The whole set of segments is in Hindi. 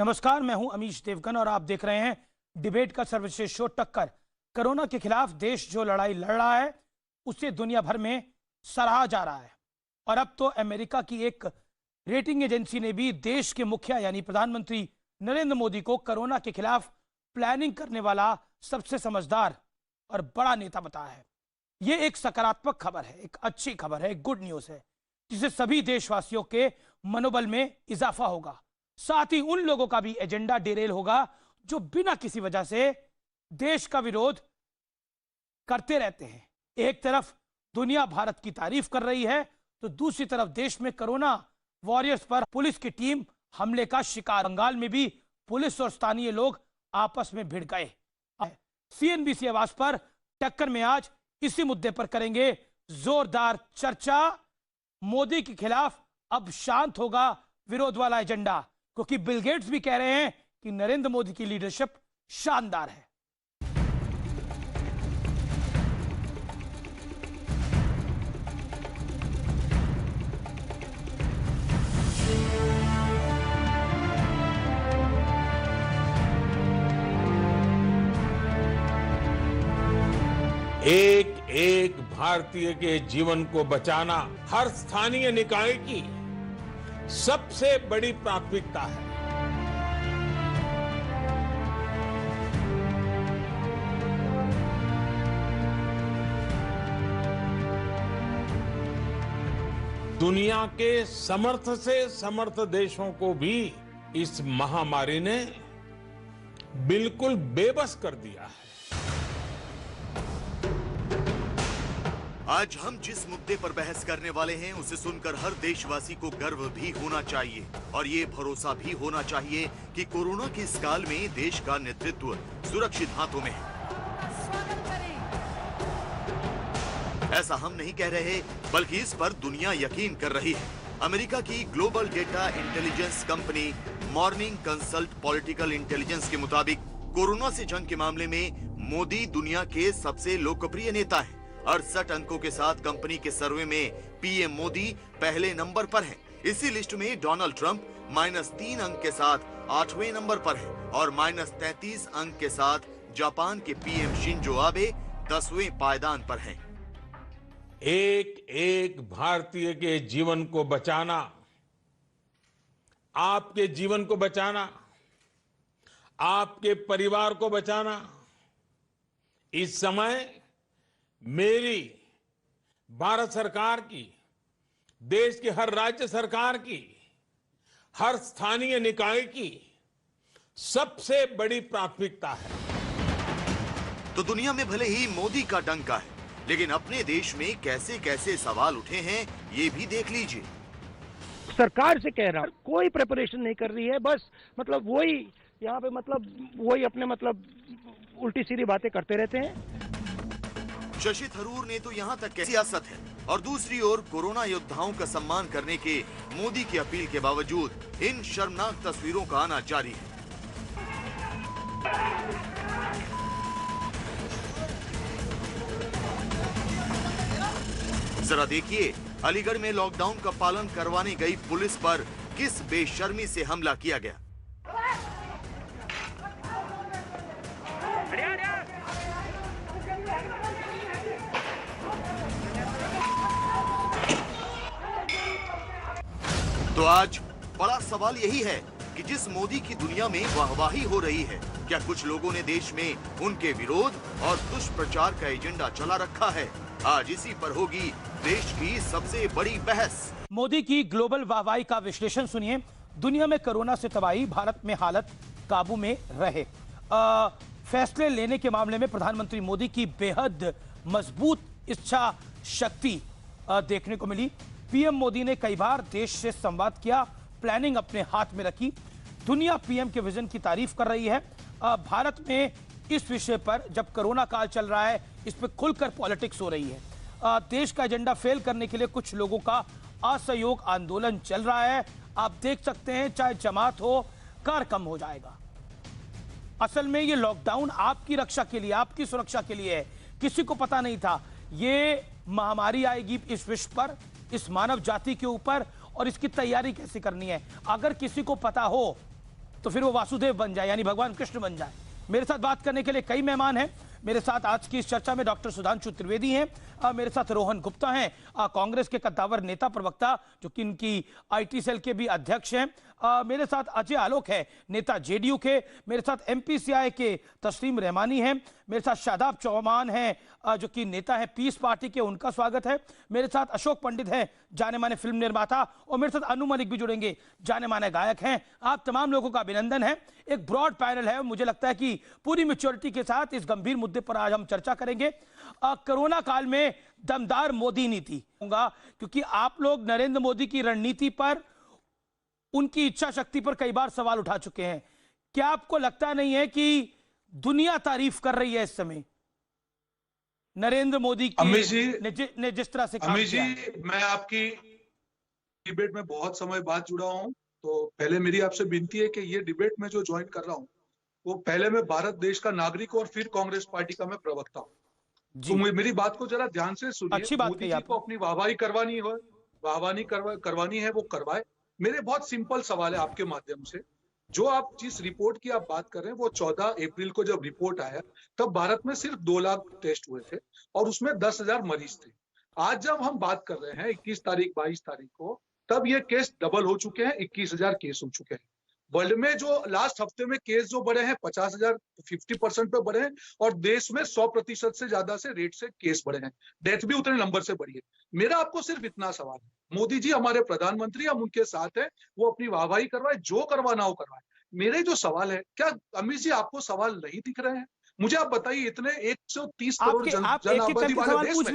नमस्कार, मैं हूं अमीश देवगन और आप देख रहे हैं डिबेट का सर्वश्रेष्ठ शो टक्कर। कोरोना के खिलाफ देश जो लड़ाई लड़ रहा है उसे दुनिया भर में सराहा जा रहा है। और अब तो अमेरिका की एक रेटिंग एजेंसी ने भी देश के मुखिया यानी प्रधानमंत्री नरेंद्र मोदी को कोरोना के खिलाफ प्लानिंग करने वाला सबसे समझदार और बड़ा नेता बताया है। यह एक सकारात्मक खबर है, एक अच्छी खबर है, एक गुड न्यूज है, जिससे सभी देशवासियों के मनोबल में इजाफा होगा। साथ ही उन लोगों का भी एजेंडा डिरेल होगा जो बिना किसी वजह से देश का विरोध करते रहते हैं। एक तरफ दुनिया भारत की तारीफ कर रही है तो दूसरी तरफ देश में कोरोना वॉरियर्स पर पुलिस की टीम हमले का शिकार। बंगाल में भी पुलिस और स्थानीय लोग आपस में भिड़ गए। सीएनबीसी आवाज पर टक्कर में आज इसी मुद्दे पर करेंगे जोरदार चर्चा। मोदी के खिलाफ अब शांत होगा विरोध वाला एजेंडा, क्योंकि बिल गेट्स भी कह रहे हैं कि नरेंद्र मोदी की लीडरशिप शानदार है। एक एक भारतीय के जीवन को बचाना हर स्थानीय निकाय की सबसे बड़ी प्राथमिकता है। दुनिया के समर्थ से समर्थ देशों को भी इस महामारी ने बिल्कुल बेबस कर दिया है। आज हम जिस मुद्दे पर बहस करने वाले हैं उसे सुनकर हर देशवासी को गर्व भी होना चाहिए और ये भरोसा भी होना चाहिए कि कोरोना के इस काल में देश का नेतृत्व सुरक्षित हाथों में है। ऐसा हम नहीं कह रहे, बल्कि इस पर दुनिया यकीन कर रही है। अमेरिका की global data intelligence company morning consult political intelligence के मुताबिक कोरोना से जंग के मामले में मोदी दुनिया के सबसे लोकप्रिय नेता है। 68 अंकों के साथ कंपनी के सर्वे में पीएम मोदी पहले नंबर पर है। इसी लिस्ट में डोनाल्ड ट्रंप -3 अंक के साथ 8वें नंबर पर है और -33 अंक के साथ जापान के पीएम शिंजो आबे 10वें पायदान पर हैं। एक एक भारतीय के जीवन को बचाना, आपके जीवन को बचाना, आपके परिवार को बचाना, इस समय मेरी भारत सरकार की, देश की हर राज्य सरकार की, हर स्थानीय निकाय की सबसे बड़ी प्राथमिकता है। तो दुनिया में भले ही मोदी का डंका है, लेकिन अपने देश में कैसे कैसे सवाल उठे हैं ये भी देख लीजिए। सरकार से कह रहा हूं, कोई प्रिपरेशन नहीं कर रही है, बस मतलब वही यहाँ पे वही अपने उल्टी सीधी बातें करते रहते हैं। शशि थरूर ने तो यहाँ तक कह सियासत है और दूसरी ओर कोरोना योद्धाओं का सम्मान करने के मोदी की अपील के बावजूद इन शर्मनाक तस्वीरों का आना जारी है। जरा देखिए अलीगढ़ में लॉकडाउन का पालन करवाने गई पुलिस पर किस बेशर्मी से हमला किया गया। तो आज बड़ा सवाल यही है कि जिस मोदी की दुनिया में वाहवाही हो रही है, क्या कुछ लोगों ने देश में उनके विरोध और दुष्प्रचार का एजेंडा चला रखा है? आज इसी पर होगी देश की सबसे बड़ी बहस। मोदी की ग्लोबल वाहवाही का विश्लेषण सुनिए। दुनिया में कोरोना से तबाही, भारत में हालत काबू में रहे। फैसले लेने के मामले में प्रधानमंत्री मोदी की बेहद मजबूत इच्छा शक्ति देखने को मिली। पीएम मोदी ने कई बार देश से संवाद किया, प्लानिंग अपने हाथ में रखी। दुनिया पीएम के विजन की तारीफ कर रही है। भारत में इस विषय पर जब कोरोना काल चल रहा है, इस पर खुलकर पॉलिटिक्स हो रही है। देश का एजेंडा फेल करने के लिए कुछ लोगों का असहयोग आंदोलन चल रहा है। आप देख सकते हैं, चाहे जमात हो, कर कम हो जाएगा। असल में ये लॉकडाउन आपकी रक्षा के लिए, आपकी सुरक्षा के लिए है। किसी को पता नहीं था ये महामारी आएगी इस विश्व पर, इस मानव जाति के ऊपर, और इसकी तैयारी कैसे करनी है। अगर किसी को पता हो तो फिर वो वासुदेव बन जाए, यानी भगवान कृष्ण बन जाए। मेरे साथ बात करने के लिए कई मेहमान हैं। मेरे साथ आज की इस चर्चा में डॉक्टर सुधांशु त्रिवेदी हैं, मेरे साथ रोहन गुप्ता हैं, कांग्रेस के कद्दावर नेता प्रवक्ता जो कि इनकी आईटी सेल के भी अध्यक्ष हैं। मेरे साथ अजय आलोक है, नेता जेडीयू के। मेरे साथ एमपीसीआई के तस्लीम रहमानी हैं। मेरे साथ शादाब चौहान हैं, जो कि नेता है पीस पार्टी के, उनका स्वागत है। मेरे साथ अशोक पंडित हैं, जाने माने फिल्म निर्माता, और मेरे साथ अनु मलिक भी जुड़ेंगे, जाने माने गायक हैं। आप तमाम लोगों का अभिनंदन है। एक ब्रॉड पैनल है, मुझे लगता है कि पूरी मैच्योरिटी के साथ इस गंभीर मुद्दे पर आज हम चर्चा करेंगे। कोरोना काल में दमदार मोदी नीति होगा, क्योंकि आप लोग नरेंद्र मोदी की रणनीति पर, उनकी इच्छा शक्ति पर कई बार सवाल उठा चुके हैं। क्या आपको लगता नहीं है कि दुनिया तारीफ कर रही है इस समय नरेंद्र मोदी की ने जिस तरह से काम किया है? मैं आपकी डिबेट में बहुत समय बाद जुड़ा हूं, तो पहले मेरी आपसे विनती है कि ये डिबेट में जो ज्वाइन कर रहा हूं वो पहले मैं भारत देश का नागरिक और फिर कांग्रेस पार्टी का मैं प्रवक्ता हूं। तो मेरी बात को जरा ध्यान से सुनिए। अच्छी बात मोदी जी को अपनी वाहवाही करवानी है वो करवाए। मेरे बहुत सिंपल सवाल है आपके माध्यम से। जो आप जिस रिपोर्ट की आप बात कर रहे हैं वो 14 अप्रैल को जब रिपोर्ट आया तब भारत में सिर्फ 2 लाख टेस्ट हुए थे और उसमें 10,000 मरीज थे। आज जब हम बात कर रहे हैं 21 तारीख 22 तारीख को, तब ये केस डबल हो चुके हैं, 21,000 केस हो चुके हैं। वर्ल्ड में जो लास्ट हफ्ते में केस जो बढ़े हैं 50,000 50% पे बढ़े हैं और देश में 100% से ज्यादा से रेट से केस बढ़े हैं। डेथ भी उतने नंबर से बढ़ी है। मेरा आपको सिर्फ इतना सवाल है, मोदी जी हमारे प्रधानमंत्री, हम उनके साथ हैं, वो अपनी वाहवाही करवाए, जो करवाना हो करवाए। मेरे जो सवाल है, क्या अमित जी आपको सवाल नहीं दिख रहे हैं? मुझे आप बताइए, इतने 130 करोड़ जन आबादी वाले देश में,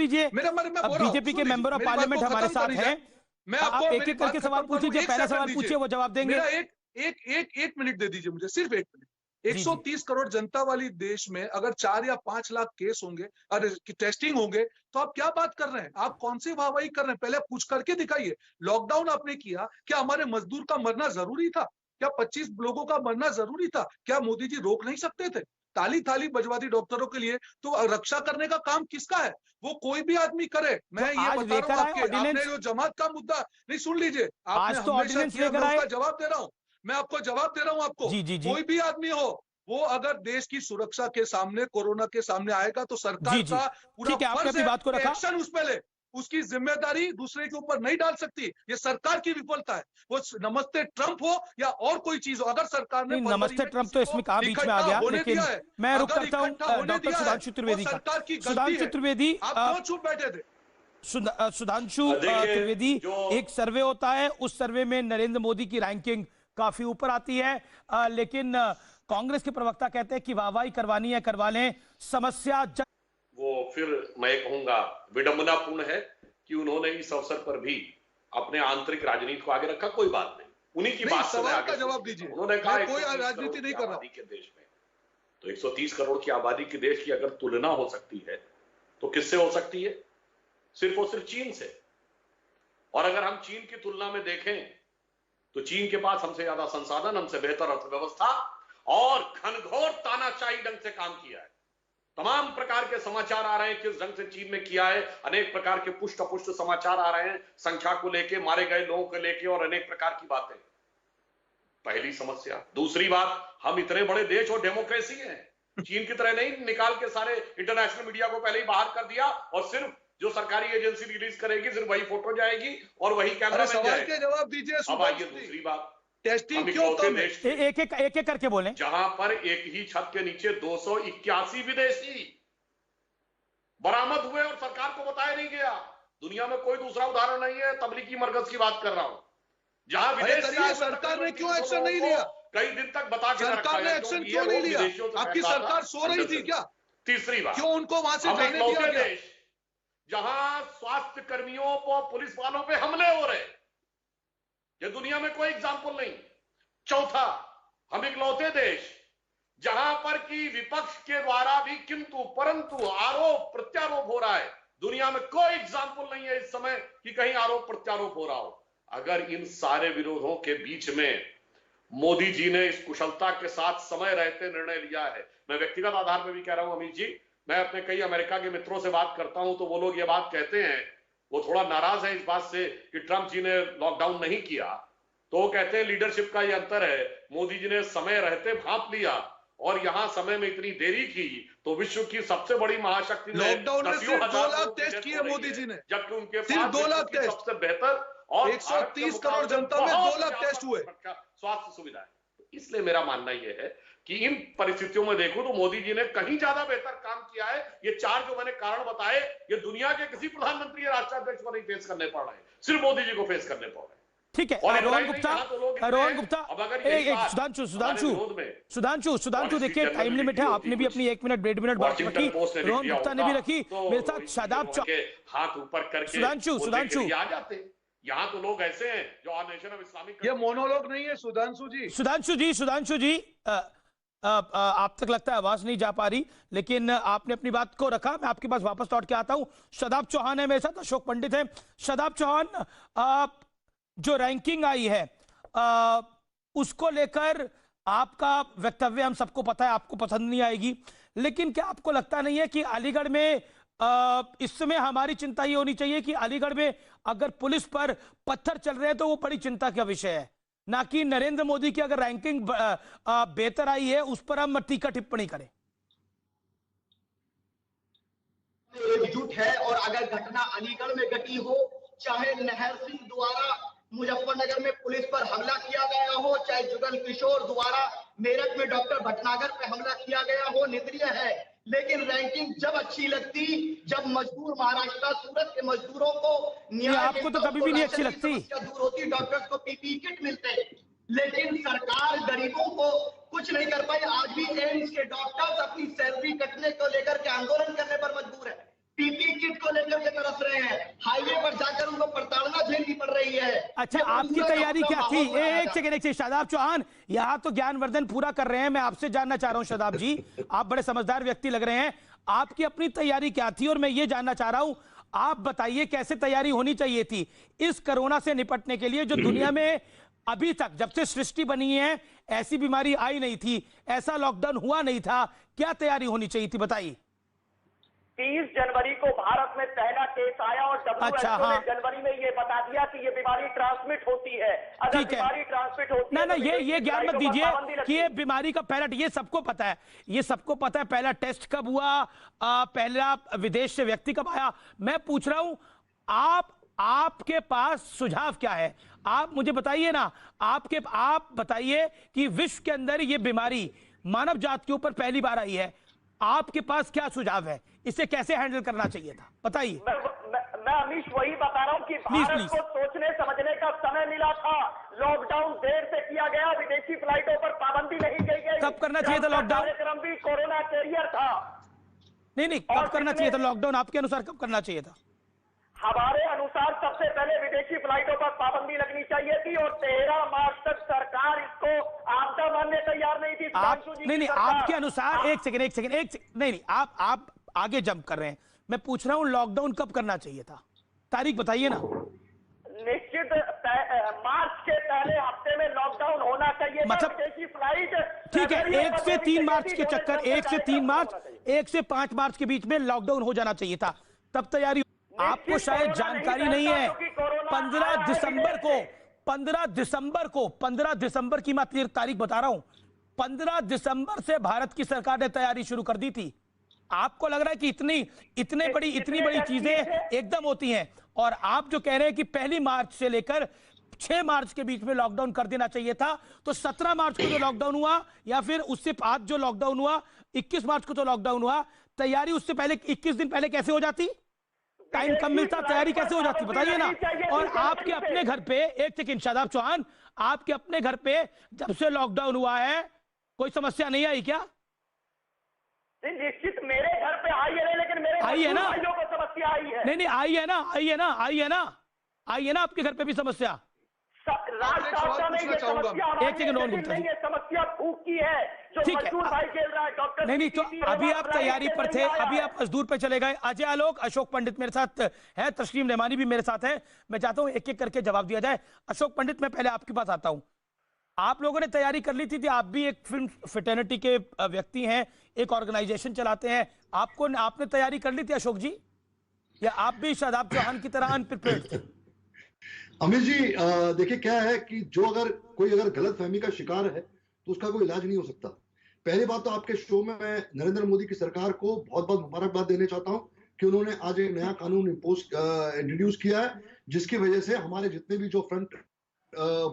बीजेपी के मेंबर ऑफ पार्लियामेंट हमारे साथ हैं, मैं आपको एक एक करके सवाल पूछिए, पहला सवाल पूछिए, वो जवाब देंगे। एक मिनट दे दीजिए मुझे, सिर्फ 1 मिनट। 130 करोड़ जनता वाली देश में अगर 4 या 5 लाख केस होंगे, अरे टेस्टिंग होंगे, तो आप क्या बात कर रहे हैं? आप कौन सी वाहवाही कर रहे हैं? पहले पूछ करके दिखाइए। लॉकडाउन आपने किया, क्या हमारे मजदूर का मरना जरूरी था? क्या 25 लोगों का मरना जरूरी था? क्या मोदी जी रोक नहीं सकते थे? ताली थाली बजवा दी डॉक्टरों के लिए, तो रक्षा करने का काम किसका है? वो कोई भी आदमी करे। मैं ये बता रहा हूँ, आपने जो जमात का मुद्दा नहीं, सुन लीजिए, आपने हमेशा किया, मैं उसका जवाब दे रहा हूँ। मैं आपको जवाब दे रहा हूं आपको। कोई भी आदमी हो, वो अगर देश की सुरक्षा के सामने, कोरोना के सामने आएगा तो सरकार का पूरा फर्ज है एक्शन उस पे ले। उसकी जिम्मेदारी दूसरे के ऊपर नहीं डाल सकती। ये सरकार की विफलता है। वो नमस्ते ट्रंप हो या और कोई चीज हो, अगर सरकार ने नमस्ते ट्रंप तो इसमें कहां बीच में आ गया, लेकिन मैं रुक करता हूं डॉक्टर सुधांशु त्रिवेदी का। सुधांशु त्रिवेदी, आप क्यों चुप बैठे थे? सुधांशु त्रिवेदी, एक सर्वे होता है, उस सर्वे में नरेंद्र मोदी की रैंकिंग काफी ऊपर आती है, लेकिन कांग्रेस के प्रवक्ता कहते हैं कि वाहवाही करवानी है करवा लें, समस्या वो फिर मैं कहूंगा विडंबनापूर्ण है कि उन्होंने इस अवसर पर भी अपने आंतरिक राजनीति को आगे रखा। कोई बात नहीं, उन्हीं की बात से सवाल का जवाब दीजिए। उन्होंने कहा कोई राजनीति नहीं कर रहा के देश में, तो 130 करोड़ की आबादी के देश की अगर तुलना हो सकती है तो किससे हो सकती है? सिर्फ और सिर्फ चीन से। और अगर हम चीन की तुलना में देखें तो चीन के पास हमसे ज्यादा संसाधन, हमसे बेहतर अर्थव्यवस्था और घनघोर तानाशाही ढंग से काम किया है। तमाम प्रकार के समाचार आ रहे हैं किस ढंग से चीन में किया है। अनेक प्रकार के पुष्ट अपुष्ट समाचार आ रहे हैं, संख्या को लेके, मारे गए लोगों को लेके और अनेक प्रकार की बातें। पहली समस्या। दूसरी बात, हम इतने बड़े देश और डेमोक्रेसी हैं, चीन की तरह नहीं निकाल के सारे इंटरनेशनल मीडिया को पहले ही बाहर कर दिया और सिर्फ जो सरकारी एजेंसी रिलीज करेगी सिर्फ वही फोटो जाएगी और वही कैमरा में सवाल के जवाब दीजिए। अब आइए दूसरी बात, टेस्टिंग क्यों कम है? एक एक करके बोलें। जहां पर एक ही छत के नीचे 281 विदेशी बरामद हुए और सरकार को बताया नहीं गया। दुनिया में कोई दूसरा उदाहरण नहीं है, तबलीगी मरकज की बात कर रहा हूं, जहां विदेश सरकार ने क्यों एक्शन नहीं लिया? कई दिन तक बता के सरकार ने एक्शन क्यों नहीं लिया? आपकी सरकार सो रही थी क्या? तीसरी बात, क्यों उनको वहां से जाने दिया गया? जहां स्वास्थ्य कर्मियों को, पुलिस वालों पे हमले हो रहे, ये दुनिया में कोई एग्जाम्पल नहीं। चौथा, हम इकलौते देश जहां पर कि विपक्ष के द्वारा भी किंतु परंतु आरोप प्रत्यारोप हो रहा है। दुनिया में कोई एग्जाम्पल नहीं है इस समय कि कहीं आरोप प्रत्यारोप हो रहा हो। अगर इन सारे विरोधों के बीच में मोदी जी ने इस कुशलता के साथ समय रहते निर्णय लिया है, मैं व्यक्तिगत आधार पर भी कह रहा हूं अमित जी, मैं अपने कई अमेरिका के मित्रों से बात करता हूं तो वो लोग ये बात कहते हैं, वो थोड़ा नाराज है इस बात से कि ट्रंप जी ने लॉकडाउन नहीं किया, तो वो कहते हैं लीडरशिप का ये अंतर है, मोदी जी ने समय रहते भांप लिया और यहां समय में इतनी देरी की, तो विश्व की सबसे बड़ी महाशक्ति ने लॉकडाउन में सिर्फ 2 लाख टेस्ट किए मोदी जी ने, जबकि उनके सिर्फ पास 2 लाख टेस्ट, सबसे बेहतर और 130 करोड़ जनता में 2 लाख टेस्ट हुए स्वास्थ्य सुविधा है। इसलिए मेरा मानना यह है कि इन परिस्थितियों में देखो तो मोदी जी ने कहीं ज्यादा बेहतर काम किया है। ये 4 जो मैंने कारण बताए, ये दुनिया के किसी प्रधानमंत्री या राष्ट्राध्यक्ष को नहीं फेस करने पड़ रहे, सिर्फ मोदी जी को फेस करने पड़ रहे। ठीक है रोहन गुप्ता, सुधांशु देखिए टाइम लिमिट है, आपने भी अपनी 1 मिनट 1.5 मिनट बात रखी, रोहन गुप्ता ने भी रखी, मेरे साथ शादाब हाथ ऊपर करके सुधांशु आ जाते। यहाँ तो लोग ऐसे हैं जो नेशन ऑफ इस्लामिक, ये मोनोलॉग नहीं है सुधांशु जी। आप तक लगता है आवाज नहीं जा पा रही, लेकिन आपने अपनी बात को रखा, मैं आपके पास वापस लौट के आता हूं। शादाब चौहान है मेरे साथ, अशोक पंडित है। शादाब चौहान, जो रैंकिंग आई है उसको लेकर आपका वक्तव्य हम सबको पता है, आपको पसंद नहीं आएगी, लेकिन क्या आपको लगता नहीं है कि अलीगढ़ में इस समय हमारी चिंता ये होनी चाहिए कि अलीगढ़ में अगर पुलिस पर पत्थर चल रहे हैं तो वो बड़ी चिंता का विषय है, ना कि नरेंद्र मोदी की अगर रैंकिंग बेहतर आई है उस पर हम टीका टिप्पणी करें? एकजुट है, और अगर घटना अलीगढ़ में घटी हो, चाहे नहर सिंह द्वारा मुजफ्फरनगर में पुलिस पर हमला किया गया हो, चाहे जुगल किशोर द्वारा मेरठ में डॉक्टर भटनागर पे हमला किया गया हो, निंदनीय है। लेकिन रैंकिंग जब अच्छी लगती जब मजदूर महाराष्ट्र सूरत के मजदूरों को न्याय, आपको तो कभी भी नहीं अच्छी लगती, दूर होती, डॉक्टर्स को पीपीई किट मिलते, लेकिन सरकार गरीबों को कुछ नहीं कर पाई। आज भी एम्स के डॉक्टर्स अपनी सैलरी कटने को लेकर के आंदोलन करने पर मजबूर है, पीपीई किट को लेकर के तरस रहे हैं, हाईवे पर जाकर उनको प्रताड़ना झेलनी पड़ रही है। अच्छा, आपकी तैयारी क्या थी? एक सेकंड शादाब चौहान, यहाँ तो ज्ञानवर्धन पूरा कर रहे हैं, मैं आपसे जानना चाह रहा हूँ शादाब जी, आप बड़े समझदार व्यक्ति लग रहे हैं, आपकी अपनी तैयारी क्या थी? और मैं ये जानना चाह रहा हूं, आप बताइए कैसे तैयारी होनी चाहिए थी इस कोरोना से निपटने के लिए, जो दुनिया में अभी तक जब से सृष्टि बनी है ऐसी बीमारी आई नहीं थी, ऐसा लॉकडाउन हुआ नहीं था, क्या तैयारी होनी चाहिए थी बताइए? 30 जनवरी को भारत में पहला केस आया और WHO ने जनवरी में ये बता दिया कि ये बीमारी ट्रांसमिट होती है। अगर बीमारी ट्रांसमिट होती है ना ये ज्ञान मत दीजिए कि ये बीमारी का पहला, ये सबको पता है, ये सबको पता है पहला टेस्ट कब हुआ, पहला विदेश से व्यक्ति कब आया। मैं पूछ रहा हूं आपके पास सुझाव क्या है? आप मुझे बताइए ना, आप बताइए कि विश्व के अंदर ये बीमारी मानव जात के ऊपर पहली बार आई है, आपके पास क्या सुझाव है, इसे कैसे हैंडल करना चाहिए था बताइए? मैं अमीश वही बता रहा हूँ कि भारत को सोचने समझने का समय मिला था, लॉकडाउन देर से किया गया, विदेशी फ्लाइटों पर पाबंदी नहीं की गई। कब करना चाहिए था लॉकडाउन? कार्यक्रम भी कोरोना कैरियर था। नहीं कब करना चाहिए था लॉकडाउन? आपके अनुसार कब करना चाहिए था? हमारे अनुसार सबसे पहले विदेशी फ्लाइटों पर पाबंदी लगनी चाहिए थी और 13 मार्च तक सरकार इसको आपदा मानने तैयार नहीं थी। नहीं आपके अनुसार, एक सेकंड, नहीं आप आगे जंप कर रहे हैं, मैं पूछ रहा हूं लॉकडाउन कब करना चाहिए था, तारीख बताइए ना। निश्चित मार्च के पहले हफ्ते में लॉकडाउन होना चाहिए, मतलब विदेशी फ्लाइट ठीक है, 1 से 3 मार्च के चक्कर, 1 से 3 मार्च, 1 से 5 मार्च के बीच में लॉकडाउन हो जाना चाहिए था, तब तैयारी। आपको शायद जानकारी नहीं है, 15 दिसंबर की मैं तारीख बता रहा हूं, 15 दिसंबर से भारत की सरकार ने तैयारी शुरू कर दी थी। आपको लग रहा है कि इतनी बड़ी चीजें एकदम होती हैं, और आप जो कह रहे हैं कि 1 मार्च से लेकर 6 मार्च के बीच में लॉकडाउन कर देना चाहिए था, तो 17 मार्च को जो लॉकडाउन हुआ या फिर उससे आज जो लॉकडाउन हुआ 21 मार्च को जो लॉकडाउन हुआ, तैयारी उससे पहले 21 दिन पहले कैसे हो जाती? टाइम कम मिलता, तैयारी कैसे हो जाती बताइए ना। और आपके अपने घर पे, एक सेकंड शादाब चौहान, आपके अपने घर पे जब से लॉकडाउन हुआ है कोई समस्या नहीं आई क्या? निश्चित मेरे घर पे आई है, लेकिन मेरे आई है ना, भाइयों को समस्या आई है। नहीं आई है ना आपके घर पे भी समस्या। समस्या भूख की है, जो मजदूर भाई खेल रहा है, डॉक्टर नहीं तो अभी आप तैयारी पर थे, अभी आप मजदूर पे चले गए। अजय आलोक, अशोक पंडित मेरे साथ है, तस्लीम रहमानी भी मेरे साथ है, मैं चाहता हूं एक एक करके जवाब दिया जाए। अशोक पंडित, मैं पहले आपके पास आता हूं, आप लोगों ने तैयारी कर ली थी, आप भी एक फिल्म फ्रेटर्निटी के व्यक्ति हैं, एक ऑर्गेनाइजेशन चलाते हैं, आपने तैयारी कर ली थी अशोक जी, या आप भी शादाब चौहान की तरह अनप्रिपेयर्ड थे? अमित जी, देखिए क्या है कि जो अगर कोई गलत फहमी का शिकार है तो उसका कोई इलाज नहीं हो सकता। पहली बात तो आपके शो में मैं नरेंद्र मोदी की सरकार को बहुत बहुत मुबारकबाद देने चाहता हूं कि उन्होंने आज एक नया कानून इंट्रोड्यूस किया है, जिसकी वजह से हमारे जितने भी जो फ्रंट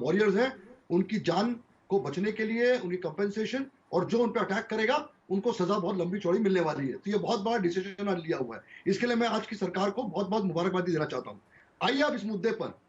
वॉरियर्स हैं उनकी जान को बचने के लिए उनकी कंपेंसेशन और जो उन पर अटैक करेगा उनको सजा बहुत लंबी चौड़ी मिलने वाली है। तो ये बहुत बड़ा डिसीजन लिया हुआ है, इसके लिए मैं आज की सरकार को बहुत बहुत मुबारकबाद देना चाहता हूँ। आइए अब इस मुद्दे पर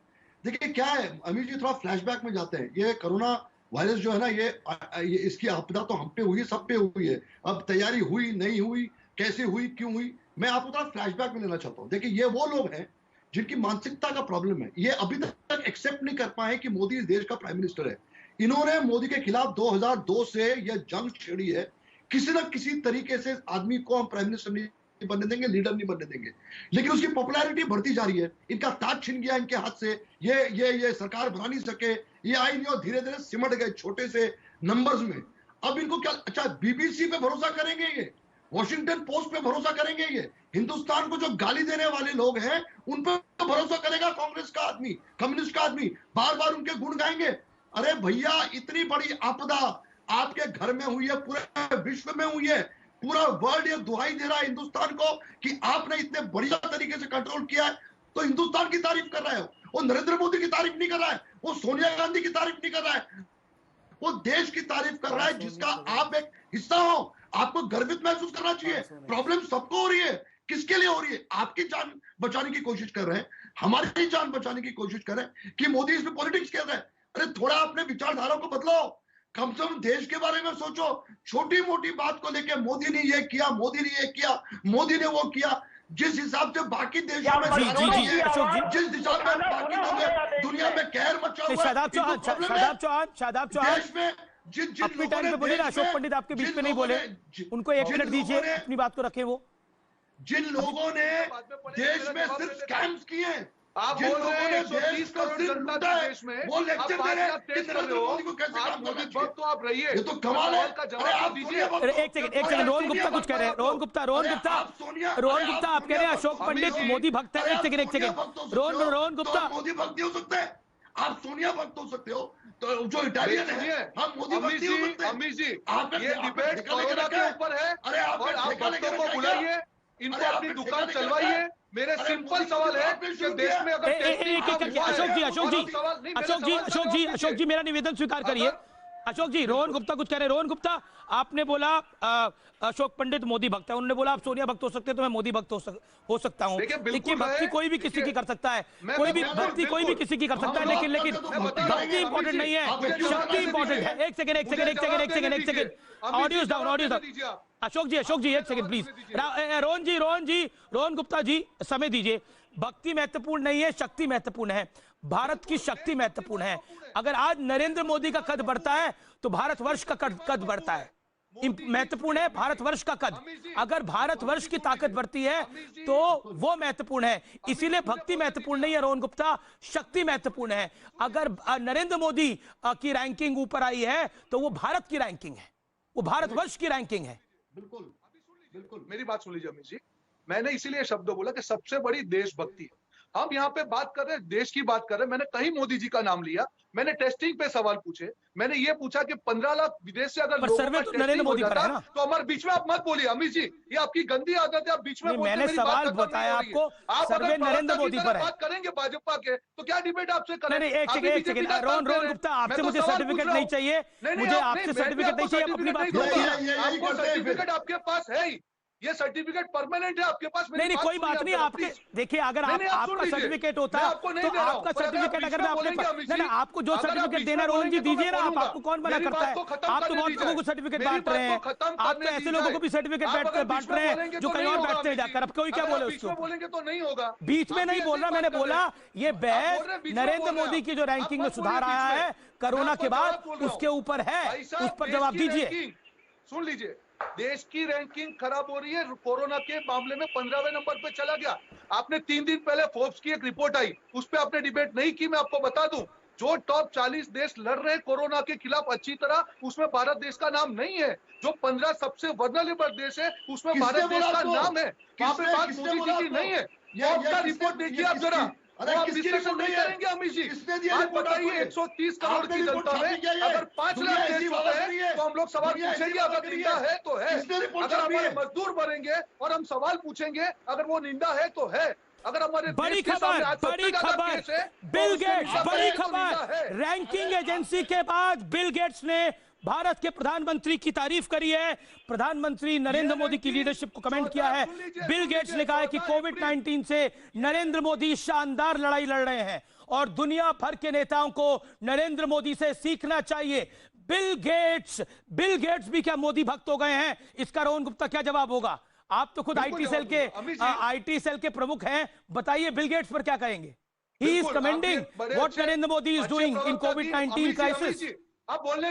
देखिए क्या है अमित जी, थोड़ा फ्लैशबैक में जाते हैं। ये कोरोना वायरस जो है ना, ये इसकी आपदा तो हम पे हुई, सब पे हुई है। अब तैयारी हुई नहीं हुई, कैसे हुई, क्यों हुई, मैं आपको थोड़ा फ्लैशबैक में लेना चाहता हूँ। देखिए ये वो लोग हैं जिनकी मानसिकता का प्रॉब्लम है। ये अभी तक एक्सेप्ट नहीं कर पाए कि मोदी इस देश का प्राइम मिनिस्टर है। इन्होंने मोदी के खिलाफ 2002 से यह जंग छेड़ी है। किसी न किसी तरीके से आदमी को हम प्राइम मिनिस्टर नहीं बनने देंगे, लीडर नहीं बनने देंगे, लेकिन उसकी पॉपुलैरिटी बढ़ती जा रही है। इनका ताज छिन गया इनके हाथ से, ये सरकार बना नहीं सके, ये आई नहीं और धीरे धीरे सिमट गए छोटे से नंबर्स में। अब इनको क्या, अच्छा बीबीसी पे भरोसा करेंगे, ये वॉशिंगटन पोस्ट पे भरोसा करेंगे, ये हिंदुस्तान को जो गाली देने वाले लोग हैं उन पर भरोसा करेगा कांग्रेस का आदमी, कम्युनिस्ट का आदमी, बार बार उनके गुण गाएंगे। अरे भैया, इतनी बड़ी आपदा आपके घर में हुई है, पूरे विश्व में हुई है, पूरा वर्ल्ड ये दुहाई दे रहा है हिंदुस्तान को कि आपने इतने बढ़िया तरीके से कंट्रोल किया है। तो हिंदुस्तान की तारीफ कर रहा है वो, नरेंद्र मोदी की तारीफ नहीं कर रहा है, वो सोनिया गांधी की तारीफ नहीं कर रहा है, वो देश की तारीफ कर रहा है जिसका आप एक हिस्सा हो। आपको गर्वित महसूस करना चाहिए। प्रॉब्लम सबको हो रही है, किसके लिए हो रही है? आपकी जान बचाने की कोशिश कर रहे हैं, हमारी जान बचाने की कोशिश कर रहे हैं कि मोदी इसमें पॉलिटिक्स कर रहे हैं। अरे थोड़ा अपने विचारधारा को बदलो, कम से कम देश के बारे में सोचो। छोटी मोटी बात को लेके मोदी ने ये किया, मोदी ने ये किया, मोदी ने वो किया, जिस हिसाब से बाकी देशों में जिस दिशा में बाकी लोग दुनिया में कहर मचा हुआ है, शादाब चौहान देश में जिन अपने टाइम पे बोले ना, अशोक पंडित आपके बीच में नहीं बोले, उनको 1 मिनट दीजिए, अपनी बात को रखें। वो जिन लोगों ने देश में सिर्फ स्कैम्स किए, आप बोल रहे हैं 130 करोड़ जनता के देश में, वो लेक्चर दे रहे हैं कि नरेंद्र मोदी को कैसे काम करना चाहिए। तो आप रहिए, ये तो कमाल है। अरे आप दीजिए। एक सेकंड, रोहन गुप्ता कुछ कह रहे हैं। रोहन गुप्ता आप कह रहे हैं अशोक पंडित मोदी भक्त है। एक सेकंड, रोहन गुप्ता मोदी भक्ति हो सकते हैं, आप सोनिया भक्त हो सकते हो, तो जो इटालियन है हम मोदी भक्ति हो सकते हैं। अमित जी, ये डिबेट कोरोना के ऊपर है। अरे आप भक्तों को बुलाइए, इनको अपनी दुकान चलवाइए। मेरे सिंपल सवाल है कि देश में अगर अशोक जी मेरा निवेदन स्वीकार करिए। अशोक जी, रोहन गुप्ता कुछ कह रहे हैं। रोहन गुप्ता, आपने बोला अशोक पंडित मोदी भक्त है, उन्होंने बोला आप सोनिया भक्त हो सकते हैं, तो मैं मोदी भक्त हो सकता हूँ। देखिए भक्ति कोई भी किसी की कर सकता है, कोई भी भक्ति कोई भी किसी की कर सकता है, लेकिन भक्ति इंपॉर्टेंट नहीं है, शक्ति इंपॉर्टेंट है। एक सेकंड, ऑडियो डाउन। अशोक जी एक सेकंड प्लीज। रोहन गुप्ता जी समय दीजिए। भक्ति महत्वपूर्ण नहीं है, शक्ति महत्वपूर्ण है। भारत की शक्ति महत्वपूर्ण है। अगर आज नरेंद्र मोदी का कद बढ़ता है तो भारतवर्ष का कद बढ़ता है। महत्वपूर्ण है भारतवर्ष का कद। अगर भारतवर्ष की ताकत बढ़ती है तो वो महत्वपूर्ण है। इसीलिए भक्ति महत्वपूर्ण नहीं है रोहन गुप्ता, शक्ति महत्वपूर्ण है। अगर नरेंद्र मोदी की रैंकिंग ऊपर आई है तो वो भारत की रैंकिंग है, वो भारतवर्ष की रैंकिंग है। बिल्कुल मेरी बात सुन लीजिए अमित जी, मैंने इसीलिए शब्द बोला कि सबसे बड़ी देशभक्ति है। हम यहाँ पे बात कर रहे हैं, देश की बात कर रहे हैं। मैंने कहीं मोदी जी का नाम लिया, मैंने टेस्टिंग पे सवाल पूछे, मैंने ये पूछा कि 15 लाख विदेश से अगर लोगों का टेस्टिंग हो जाता तो हमारे बीच में आप मत बोलिए अमित जी, ये आपकी गंदी आदत है। आप बीच में मैंने सवाल बताया आपको, सर्वे नरेंद्र मोदी पर है। बात करेंगे भाजपा के तो क्या डिबेट आपसे करें? एक सेकंड, रोहन गुप्ता, आपसे मुझे सर्टिफिकेट नहीं चाहिए, मुझे आपसे सर्टिफिकेट नहीं चाहिए, अपनी बात। आपको सर्टिफिकेट आपके पास है ही, ये सर्टिफिकेट परमानेंट है आपके पास। नहीं कोई बात नहीं। आपके देखिए, अगर आपका सर्टिफिकेट होता है तो आपका सर्टिफिकेट अगर मैं आपके नहीं, आपको जो सर्टिफिकेट देना रोहन जी दीजिए ना। आपको कौन मना करता है? आप तो बहुत लोगों को सर्टिफिकेट बांट रहे हैं, आप तो ऐसे लोगों को भी सर्टिफिकेट बांट रहे हैं जो कहीं और बैठते हैं जाकर। अब कोई क्या बोले उसको? बोलेंगे तो नहीं होगा। बीच में नहीं बोल रहा, मैंने बोला ये बहस नरेंद्र मोदी की जो रैंकिंग में सुधार आया है कोरोना के बाद, उसके ऊपर है, उस पर जवाब दीजिए। सुन लीजिए, देश की रैंकिंग खराब हो रही है। कोरोना के मामले में 15वें नंबर पे चला गया। आपने 3 दिन पहले फोर्ब्स की एक रिपोर्ट आई, उस पे आपने डिबेट नहीं की। मैं आपको बता दूं, जो टॉप 40 देश लड़ रहे हैं कोरोना के खिलाफ अच्छी तरह, उसमें भारत देश का नाम नहीं है। जो 15 सबसे वल्नरेबल देश है उसमें भारत देश का नाम है। वहां पे बात मोदी जी की नहीं है। फोर्ब्स का रिपोर्ट देखिए आप जरा, अरे डिस्कशन नहीं करेंगे अमित जी। आज बताइए 130 करोड़ की जनता में अगर 5 लाख केस होते हैं तो हम लोग सवाल पूछेंगे, अगर निंदा है तो है। अगर हमारे मजदूर मरेंगे और हम सवाल पूछेंगे अगर वो निंदा है तो है। अगर हमारे बड़ी खबर बिल गेट्स, बड़ी खबर रैंकिंग एजेंसी के बाद बिल गेट्स ने भारत के प्रधानमंत्री की तारीफ करी है। प्रधानमंत्री नरेंद्र मोदी की लीडरशिप को कमेंट किया है। बिल गेट्स ने कहा है कि कोविड-19 से नरेंद्र मोदी शानदार लड़ाई लड़ रहे हैं और दुनिया भर के नेताओं को नरेंद्र मोदी से सीखना चाहिए। बिल गेट्स भी क्या मोदी भक्त हो गए हैं? इसका रोहन गुप्ता क्या जवाब होगा? आप तो खुद आईटी सेल के प्रमुख हैं, बताइए बिल गेट्स पर क्या कहेंगे? He is commending what Narendra Modi is doing in कोविड-19 क्राइसिस। अब बोलने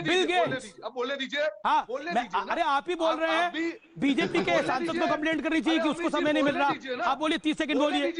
दीजिए। हाँ, अरे आप ही बोल रहे हैं बीजेपी के सांसद को कंप्लेंट करनी चाहिए कि उसको समय नहीं मिल रहा। आप बोलिए, 30 सेकंड बोलिए।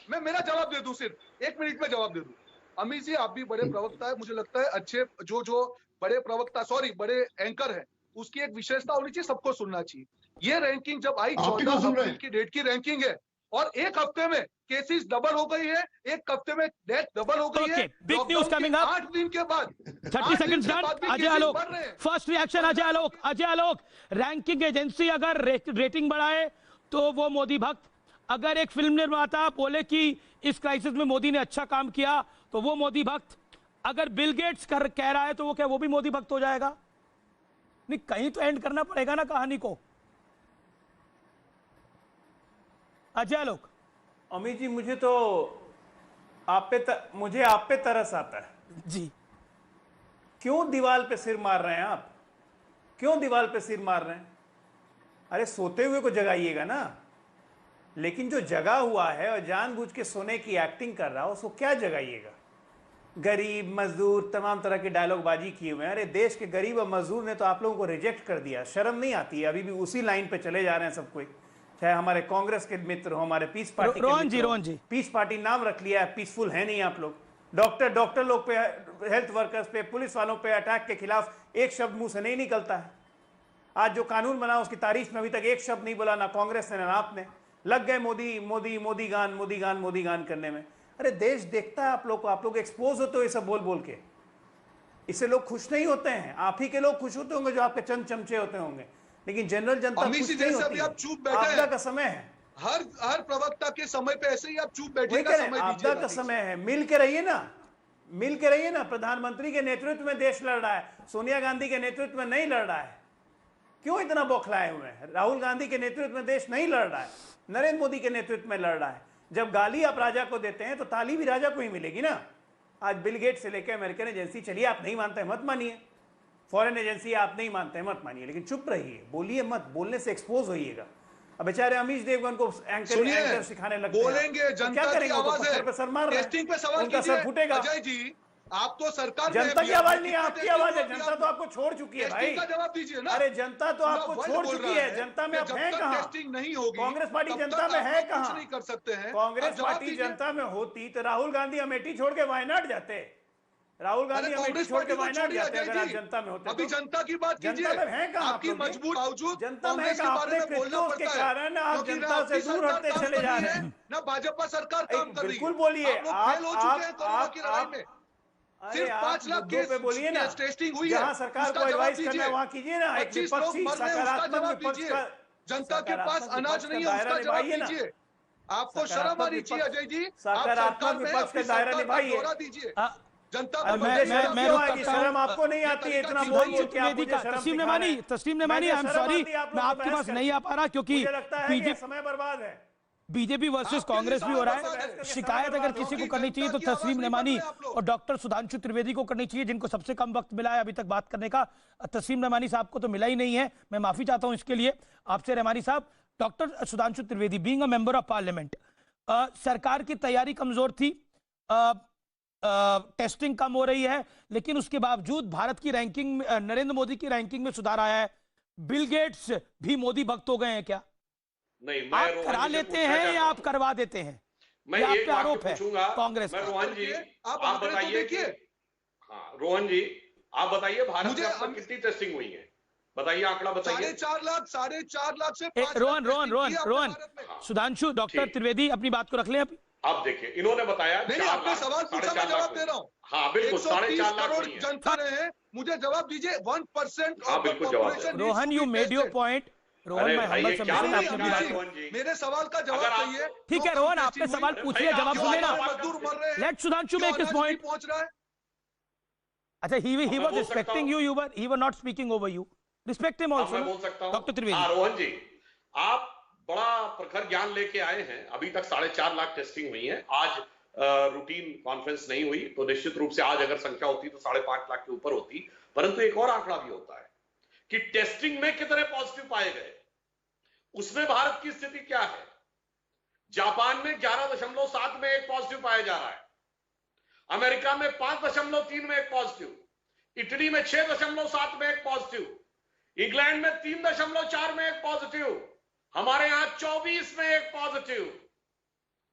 मैं मेरा जवाब दे दूं, सिर्फ 1 मिनट में जवाब दे दूं। अमित जी, आप भी बड़े प्रवक्ता है, मुझे लगता है अच्छे जो बड़े प्रवक्ता बड़े एंकर है, उसकी एक विशेषता होनी चाहिए, सबको सुनना चाहिए। ये रैंकिंग जब आई 14 अप्रैल की डेट की रैंकिंग है और एक हफ्ते में केसेस डबल हो गई है, एक हफ्ते में डेथ डबल हो गई है। बिग न्यूज कमिंग अप 8 दिन के बाद 30 seconds done. Ajay Alok, first reaction Ajay Alok. Ranking agency अगर रेटिंग बढ़ाए तो वो मोदी भक्त, अगर एक फिल्म निर्माता बोले कि इस क्राइसिस में मोदी ने अच्छा काम किया तो वो मोदी भक्त, अगर बिल गेट्स कह रहा है तो वो क्या वो भी मोदी भक्त हो जाएगा? नहीं, कहीं तो एंड करना पड़ेगा ना कहानी को। अजय आलोक। अमित जी, मुझे आप पे तरस आता है जी। क्यों दीवार पे सिर मार रहे हैं आप? क्यों दीवार पे सिर मार रहे हैं? अरे सोते हुए को जगाइएगा ना। लेकिन जो जगा हुआ है और जानबूझ के सोने की एक्टिंग कर रहा है उसको क्या जगाइएगा? गरीब मजदूर तमाम तरह की डायलॉगबाजी किए हुए हैं। अरे देश के गरीब और मजदूर ने तो आप लोगों को रिजेक्ट कर दिया। शर्म नहीं आती है? अभी भी उसी लाइन पे चले जा रहे हैं सब कोई, चाहे हमारे कांग्रेस के मित्र हो, हमारे पीस पार्टी रोहन जी पीस पार्टी नाम रख लिया है, पीसफुल है नहीं आप लोग। डॉक्टर लोग पे, हेल्थ वर्कर्स पे, पुलिस वालों पे अटैक के खिलाफ एक शब्द मुंह से नहीं निकलता है। आज जो कानून बना उसकी तारीफ में अभी तक एक शब्द नहीं बोला, ना कांग्रेस ने ना आपने। लग गए मोदी गान करने में। अरे देश देखता है आप लोग को, आप लोग एक्सपोज होते हो ये सब बोल बोल के। इससे लोग खुश नहीं होते हैं। आप ही के लोग खुश होते होंगे जो आपके चंद चमचे होते होंगे, लेकिन जनरल जनता खुश नहीं होती। आप चुप बैठे हैं। आपदा का समय है, हर प्रवक्ता के समय पे ऐसे ही आप चुप बैठिएगा। आपदा का समय है, मिल के रहिए ना। प्रधानमंत्री के नेतृत्व में देश लड़ रहा है, सोनिया गांधी के नेतृत्व में नहीं लड़ रहा है। क्यों इतना बौखलाए हुए हैं? राहुल गांधी के नेतृत्व में देश नहीं लड़ रहा है, नरेंद्र मोदी के नेतृत्व में लड़ रहा है। जब गाली आप राजा को देते हैं तो ताली भी राजा को ही मिलेगी ना। आज बिल गेट से लेकर अमेरिकन एजेंसी, चलिए आप नहीं मानते मत मानिए, फॉरेन एजेंसी आप नहीं मानते मत मानिए, लेकिन चुप रहिए, बोलिए मत, बोलने से एक्सपोज होइएगा। अब बेचारे अमीश देवगन को एंकर सिखाने लगते हैं, बोलेंगे जनता की आवाज है, सर मार टेस्टिंग पे सवाल उनका सर फूटेगा। अजय जी, आप तो सरकार जनता की आवाज नहीं, आपकी आवाज है। जनता तो आपको छोड़ चुकी है भाई। जवाब दीजिए ना। अरे जनता तो आपको छोड़ चुकी है। जनता में आप हैं कहाँ? टेस्टिंग नहीं होगी, कांग्रेस पार्टी जनता में है कहाँ? नहीं कर सकते हैं। कांग्रेस पार्टी जनता में होती तो राहुल गांधी अमेठी छोड़ के वायनाड जाते। राहुल गांधी अमेठी छोड़ के वायनाड जाते अगर आप जनता में होते। अभी जनता की बात कीजिए। जनता में है कहाँ? आपकी मजबूर बावजूद जनता में अपने कृत्यों के कारण आप जनता से दूर हटते चले जा रहे हैं। ना भाजपा सरकार काम कर रही है। बिल्कुल बोलिए, आप सिर्फ 5 लाख केस पे बोलिए ना, टेस्टिंग हुई है। जहां सरकार को एडवाइस करना है वहां कीजिए ना। एक विपक्षी सकारात्मक विपक्ष का, जनता के पास अनाज नहीं है, उसका जवाब दीजिए। आपको शर्म आनी चाहिए अजय जी। सकारात्मक विपक्ष का दायरा निभाइए। जनता शर्म आपको नहीं आती है इतना बोल के। तस्लीम नेमानी, आई एम सॉरी, मैं आपके पास नहीं आ पा रहा क्योंकि बीजेपी समय बर्बाद है। बीजेपी वर्सेस कांग्रेस भी हो रहा है। शिकायत अगर किसी को करनी चाहिए तो तस्लीम नेमानी और डॉक्टर सुधांशु त्रिवेदी को करनी चाहिए, जिनको सबसे कम वक्त मिला है अभी तक बात करने का। तस्लीम नेमानी साहब को तो मिला ही नहीं है, मैं माफी चाहता हूं इसके लिए आपसे रहमानी साहब। Doctor Sudhanshu Trivedi, being a member of parliament, सरकार की तैयारी कमजोर थी, टेस्टिंग कम हो रही है, लेकिन उसके बावजूद भारत की रैंकिंग, नरेंद्र मोदी की रैंकिंग में सुधार आया है। बिल गेट्स भी मोदी भक्त हो गए हैं क्या? नहीं, आप करा लेते हैं या आप करवा देते हैं? मैं एक आरोप है कांग्रेस। रोहन जी आप बताइए कि, हाँ रोहन जी आप बताइए, भारत में अब तक कितनी टेस्टिंग हुई है? बताइए आंकड़ा बताइए। 4.5 लाख से 5 रोहन सुधांशु, डॉक्टर त्रिवेदी अपनी बात को रख लें। आप देखिए इन्होंने बताया आपने सवाल पूछा, मैं जवाब दे रहा हूँ। हाँ बिल्कुल, 130 करोड़ जनता रहे हैं, मुझे जवाब दीजिए। 1% हाँ बिल्कुल जवाब। Rohan you made your point. Rohan मेरे सवाल का जवाब चाहिए। ठीक है रोहन, आपने सवाल पूछिए, जवाब सुने ना। Let Sudhanshu make his point. पहुंच रहा है। अच्छा, he was respecting you, you were not speaking over you. Respect him also. मैं बोल सकता हूं डॉक्टर त्रिवेदी। हाँ रोहन जी, आप बड़ा प्रखर ज्ञान लेके आए हैं। अभी तक 4.5 लाख टेस्टिंग हुई है। आज रूटीन कॉन्फ्रेंस नहीं हुई तो निश्चित रूप से आज अगर संख्या होती तो 5.5 लाख के ऊपर होती। परंतु एक और आंकड़ा भी होता है कि टेस्टिंग में कितने पॉजिटिव पाए गए, उसमें भारत की स्थिति क्या है। जापान में 11.7 में एक पॉजिटिव पाया जा रहा है, अमेरिका में 5.3 में एक पॉजिटिव, इटली में 6.7 में एक पॉजिटिव, इंग्लैंड में 3.4 में एक पॉजिटिव, हमारे यहां 24 में एक पॉजिटिव।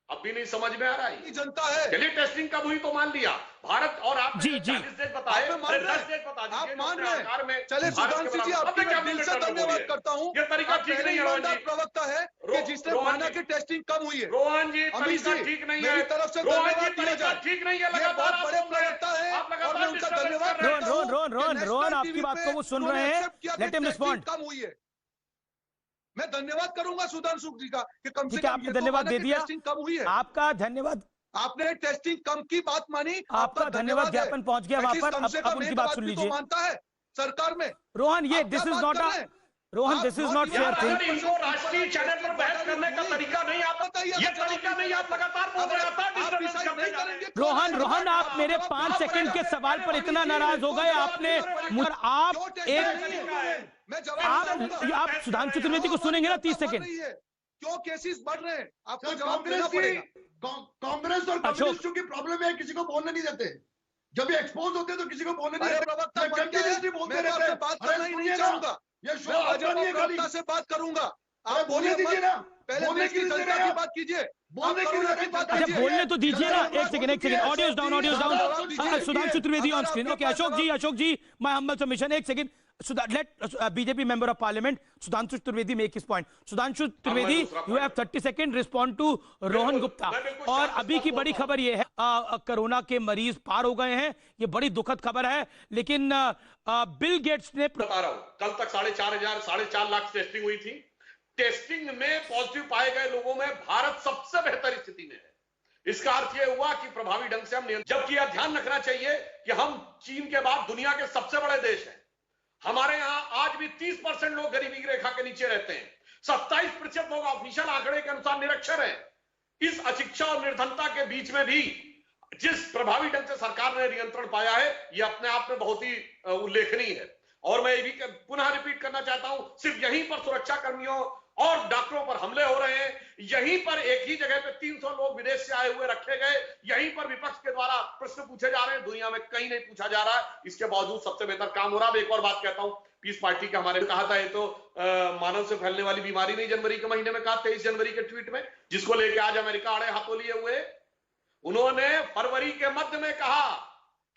अब भी नहीं समझ में आ रहा है। जनता है। चलिए टेस्टिंग कब हुई तो मान लिया भारत, और आप जी 10 डेट बताए, 10 डेट बता दीजिए। आप मान रहे हैं। चले सुधांशु जी, आपका मैं दिल से धन्यवाद करता हूं। ये तरीका ठीक नहीं है रोहन जी। प्रवक्ता है कि जिसने माना कि टेस्टिंग कम हुई है। रोहन जी तरीका ठीक नहीं है, मेरी तरफ से रोहन जी धन्यवाद दिया तरीका जाए। ठीक नहीं है। ये बहुत बड़े प्रवक्ता है और मैं उनका धन्यवाद करता हूं। रोहन आपकी बात को वो सुन रहे हैं। Let him respond. कम हुई है, मैं धन्यवाद करूंगा सुधांशु जी का कि कम से कम आपने धन्यवाद दे दिया। टेस्टिंग कम हुई है। आपका धन्यवाद। आपने टेस्टिंग कम की बात मानी, आपका धन्यवाद ज्ञापन पहुंच गया वहां पर। अब उनकी बात सुन लीजिए। मानता है सरकार में। रोहन ये this is not Rohan this is not fair thing. इनको राष्ट्रीय चैनल पर बहस करने का तरीका नहीं आता, ये तरीका नहीं। आप लगातार बोल रहे हैं। रोहन आप मेरे 5 सेकंड के सवाल पर इतना नाराज हो गए आपने। आप सुधांशु त्रिवेदी को सुनेंगे ना 30 सेकंड। क्यों केसेस बढ़ रहे हैं, आपको जवाब देना पड़ेगा। कांग्रेस और कम्युनिस्टों की प्रॉब्लम है, किसी को बोलने नहीं देते। जब ये एक्सपोज होते हैं तो किसी को बोलने नहीं देते। बोलते रहते हैं। बात करना ही नहीं चाहूंगा। ये शो से बात करूंगा। आप बोलने दीजिए ना, पहले देश की जनता की बात कीजिए। बोलने की बात कीजिए। बोलने तो दीजिए ना। एक second audios down. Sudhanshu Trivedi on screen. Okay Ashok ji my humble submission. एक second let BJP member of parliament Sudhanshu Trivedi make his point. Sudhanshu Trivedi, you have 30 seconds respond to Rohan Gupta. और अभी की बड़ी खबर ये है कोरोना के मरीज पार हो गए हैं। ये बड़ी दुखद खबर है, लेकिन बिल गेट्स ने बता रहा हूं कल तक 4.5 लाख टेस्टिंग हुई थी। टेस्टिंग में पॉजिटिव पाए गए लोगों में भारत सबसे बेहतर स्थिति में है। इसका अर्थ यह हुआ कि प्रभावी ढंग से हम जबकि यह ध्यान रखना चाहिए कि हम चीन के बाद दुनिया के सबसे बड़े देश हैं। हमारे यहां आज भी 30% लोग गरीबी की रेखा के नीचे रहते हैं। 27% लोग ऑफिशियल आंकड़े के अनुसार निरक्षर हैं। इस अशिक्षा और निर्धनता के बीच में भी जिस प्रभावी ढंग से सरकार ने नियंत्रण पाया है, यह अपने आप में बहुत ही उल्लेखनीय है। और मैं ये भी पुनः रिपीट करना चाहता हूं, सिर्फ यहीं पर सुरक्षा कर्मियों और डॉक्टरों पर हमले हो रहे हैं। यहीं पर एक ही जगह पे 300 लोग विदेश से आए हुए रखे गए। यहीं पर विपक्ष के द्वारा प्रश्न पूछे जा रहे हैं। दुनिया में कहीं नहीं पूछा जा रहा है। इसके बावजूद सबसे बेहतर काम हो रहा है। एक और बात कहता हूं, पीस पार्टी के हमारे कहा था, ये तो मानव से फैलने वाली बीमारी नहीं, जनवरी के महीने में कहा 23 जनवरी के ट्वीट में, जिसको लेके आज अमेरिका आड़े हाथों लिए हुए। उन्होंने फरवरी के मध्य में कहा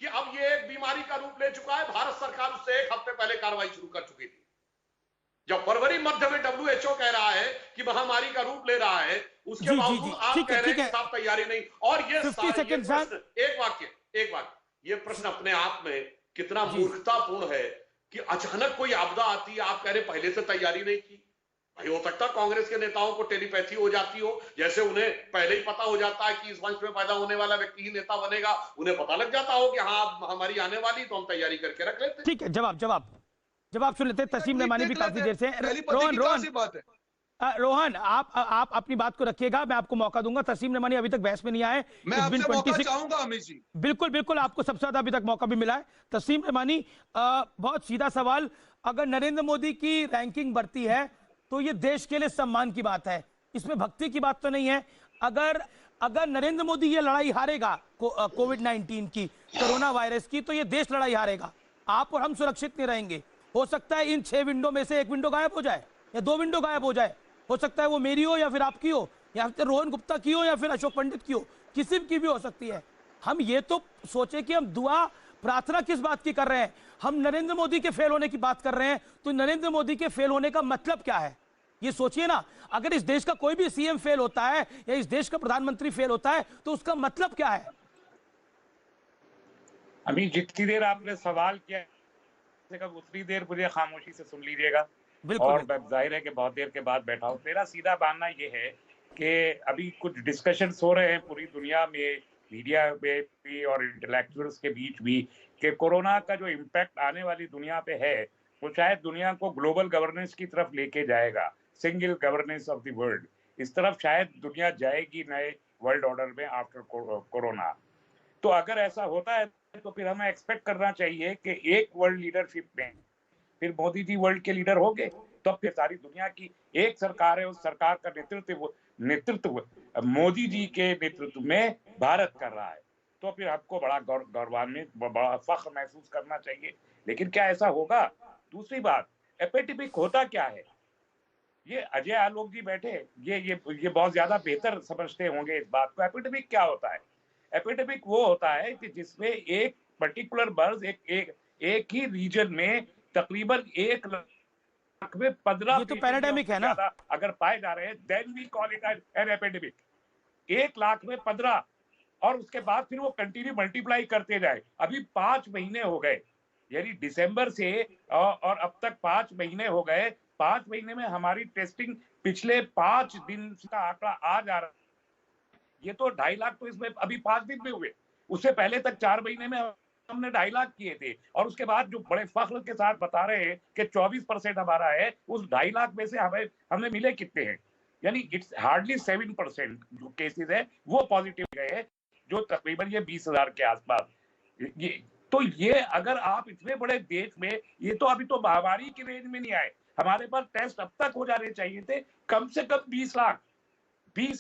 कि अब ये एक बीमारी का रूप ले चुका है। भारत सरकार उससे 1 हफ्ते पहले कार्रवाई शुरू कर चुकी थी। जब फरवरी मध्य में WHO कह रहा है कि महामारी का रूप ले रहा है, उसके बावजूद आप कह रहे हैं कि साफ तैयारी नहीं। और ये एक वाक्य ये प्रश्न अपने आप में कितना मूर्खतापूर्ण है कि अचानक कोई आपदा आती है, आप कह रहे पहले से तैयारी नहीं की। भाई हो सकता है कांग्रेस के नेताओं को टेलीपैथी हो जाती हो, जैसे उन्हें पहले ही पता हो जाता है कि इस वंश में पैदा होने वाला व्यक्ति ही नेता बनेगा। उन्हें पता लग जाता हो कि हाँ महामारी आने वाली, तो हम तैयारी करके रख लेते। ठीक है, जवाब सुन लेते हैं। तसीम नमानी भी काफी देर से। रोहन आप अपनी बात को रखिएगा, मैं आपको मौका दूंगा। तसीम नमानी अभी तक बहस में नहीं आए। मैं आपसे मौका चाहूंगा अमित जी। बिल्कुल आपको सबसे ज्यादा अभी तक मौका भी मिला है। तसीम नमानी, बहुत सीधा सवाल, अगर नरेंद्र मोदी की रैंकिंग बढ़ती है तो ये देश के लिए सम्मान की बात है, इसमें भक्ति की बात तो नहीं है। अगर नरेंद्र मोदी ये लड़ाई हारेगा कोविड-19 की, कोरोना वायरस की, तो ये देश लड़ाई हारेगा। आप और हम सुरक्षित नहीं रहेंगे। हो सकता है इन 6 विंडो में से 1 विंडो गायब हो जाए या 2 विंडो गायब हो जाए। हो सकता है वो मेरी हो या फिर आपकी हो या फिर रोहन गुप्ता की हो या फिर अशोक पंडित की हो, किसी की भी हो सकती है। हम ये तो सोचे कि हम दुआ प्रार्थना किस बात की कर रहे हैं? हम नरेंद्र मोदी के फेल होने की बात कर रहे हैं, तो नरेंद्र मोदी के फेल होने का मतलब क्या है? ये सोचिए ना, अगर इस देश का कोई भी सीएम फेल होता है या इस देश का प्रधानमंत्री फेल होता है तो उसका मतलब क्या है? अभी जितनी देर आपने सवाल किया उतनी देर मुझे खामोशी से सुन लीजिएगा। और जाहिर है कि बहुत देर के बाद बैठा हूँ। मेरा सीधा मानना ये है कि अभी कुछ डिस्कशंस हो रहे हैं पूरी दुनिया में, मीडिया में भी और इंटेलेक्चुअल्स के बीच भी, कि कोरोना का जो इम्पैक्ट आने वाली दुनिया पे है वो शायद दुनिया को ग्लोबल गवर्नेंस की तरफ लेके जाएगा, single governance of the world. इस तरफ शायद दुनिया जाएगी नए वर्ल्ड ऑर्डर में आफ्टर कोरोना। तो अगर ऐसा होता है तो फिर हमें एक्सपेक्ट करना चाहिए कि एक वर्ल्ड लीडरशिप में फिर मोदी जी वर्ल्ड के लीडर होंगे, तो फिर सारी दुनिया की एक सरकार है, उस सरकार का नेतृत्व मोदी जी के नेतृत्व में भारत कर रहा है। तो फिर आपको बड़ा गौरवान्वित, बड़ा फख्र महसूस करना चाहिए। लेकिन क्या ऐसा होगा? दूसरी बात, एपिडेमिक होता क्या है? ये अजय आलोक जी बैठे, ये बहुत ज्यादा बेहतर समझते होंगे इस बात को। एपिडेमिक क्या होता है? एपिडेमिक वो होता है कि जिसमें एक पर्टिकुलर मर्ज एक ही रीजन में तकरीबन 1 लाख में 15 ये तो पैराडेमिक है ना, अगर पाए जा रहे हैं, then we call it an epidemic. 1 lakh में 15 और उसके बाद फिर वो कंटिन्यू मल्टीप्लाई करते जाए। अभी 5 महीने हो गए, यानी दिसंबर से और अब तक 5 महीने हो गए। 5 महीने में हमारी टेस्टिंग पिछले 5 दिन का आंकड़ा आ जा रहा है। ये तो 2.5 लाख तो इसमें अभी 5 दिन में हुए। उससे पहले तक 4 महीने में हमने 2.5 लाख किए थे। और उसके बाद जो बड़े फख्र के साथ बता रहे हैं कि 24% हमारा है, उस 2.5 लाख में से हमें मिले कितने हैं? यानी इट्स हार्डली 7% जो केसेस है वो पॉजिटिव गए हैं, जो तकरीबन ये 20,000 के आसपास। ये अगर आप इतने बड़े देश में, ये तो अभी तो महामारी की रेंज में नहीं आए। हमारे पास टेस्ट अब तक हो जाने चाहिए थे कम से कम 20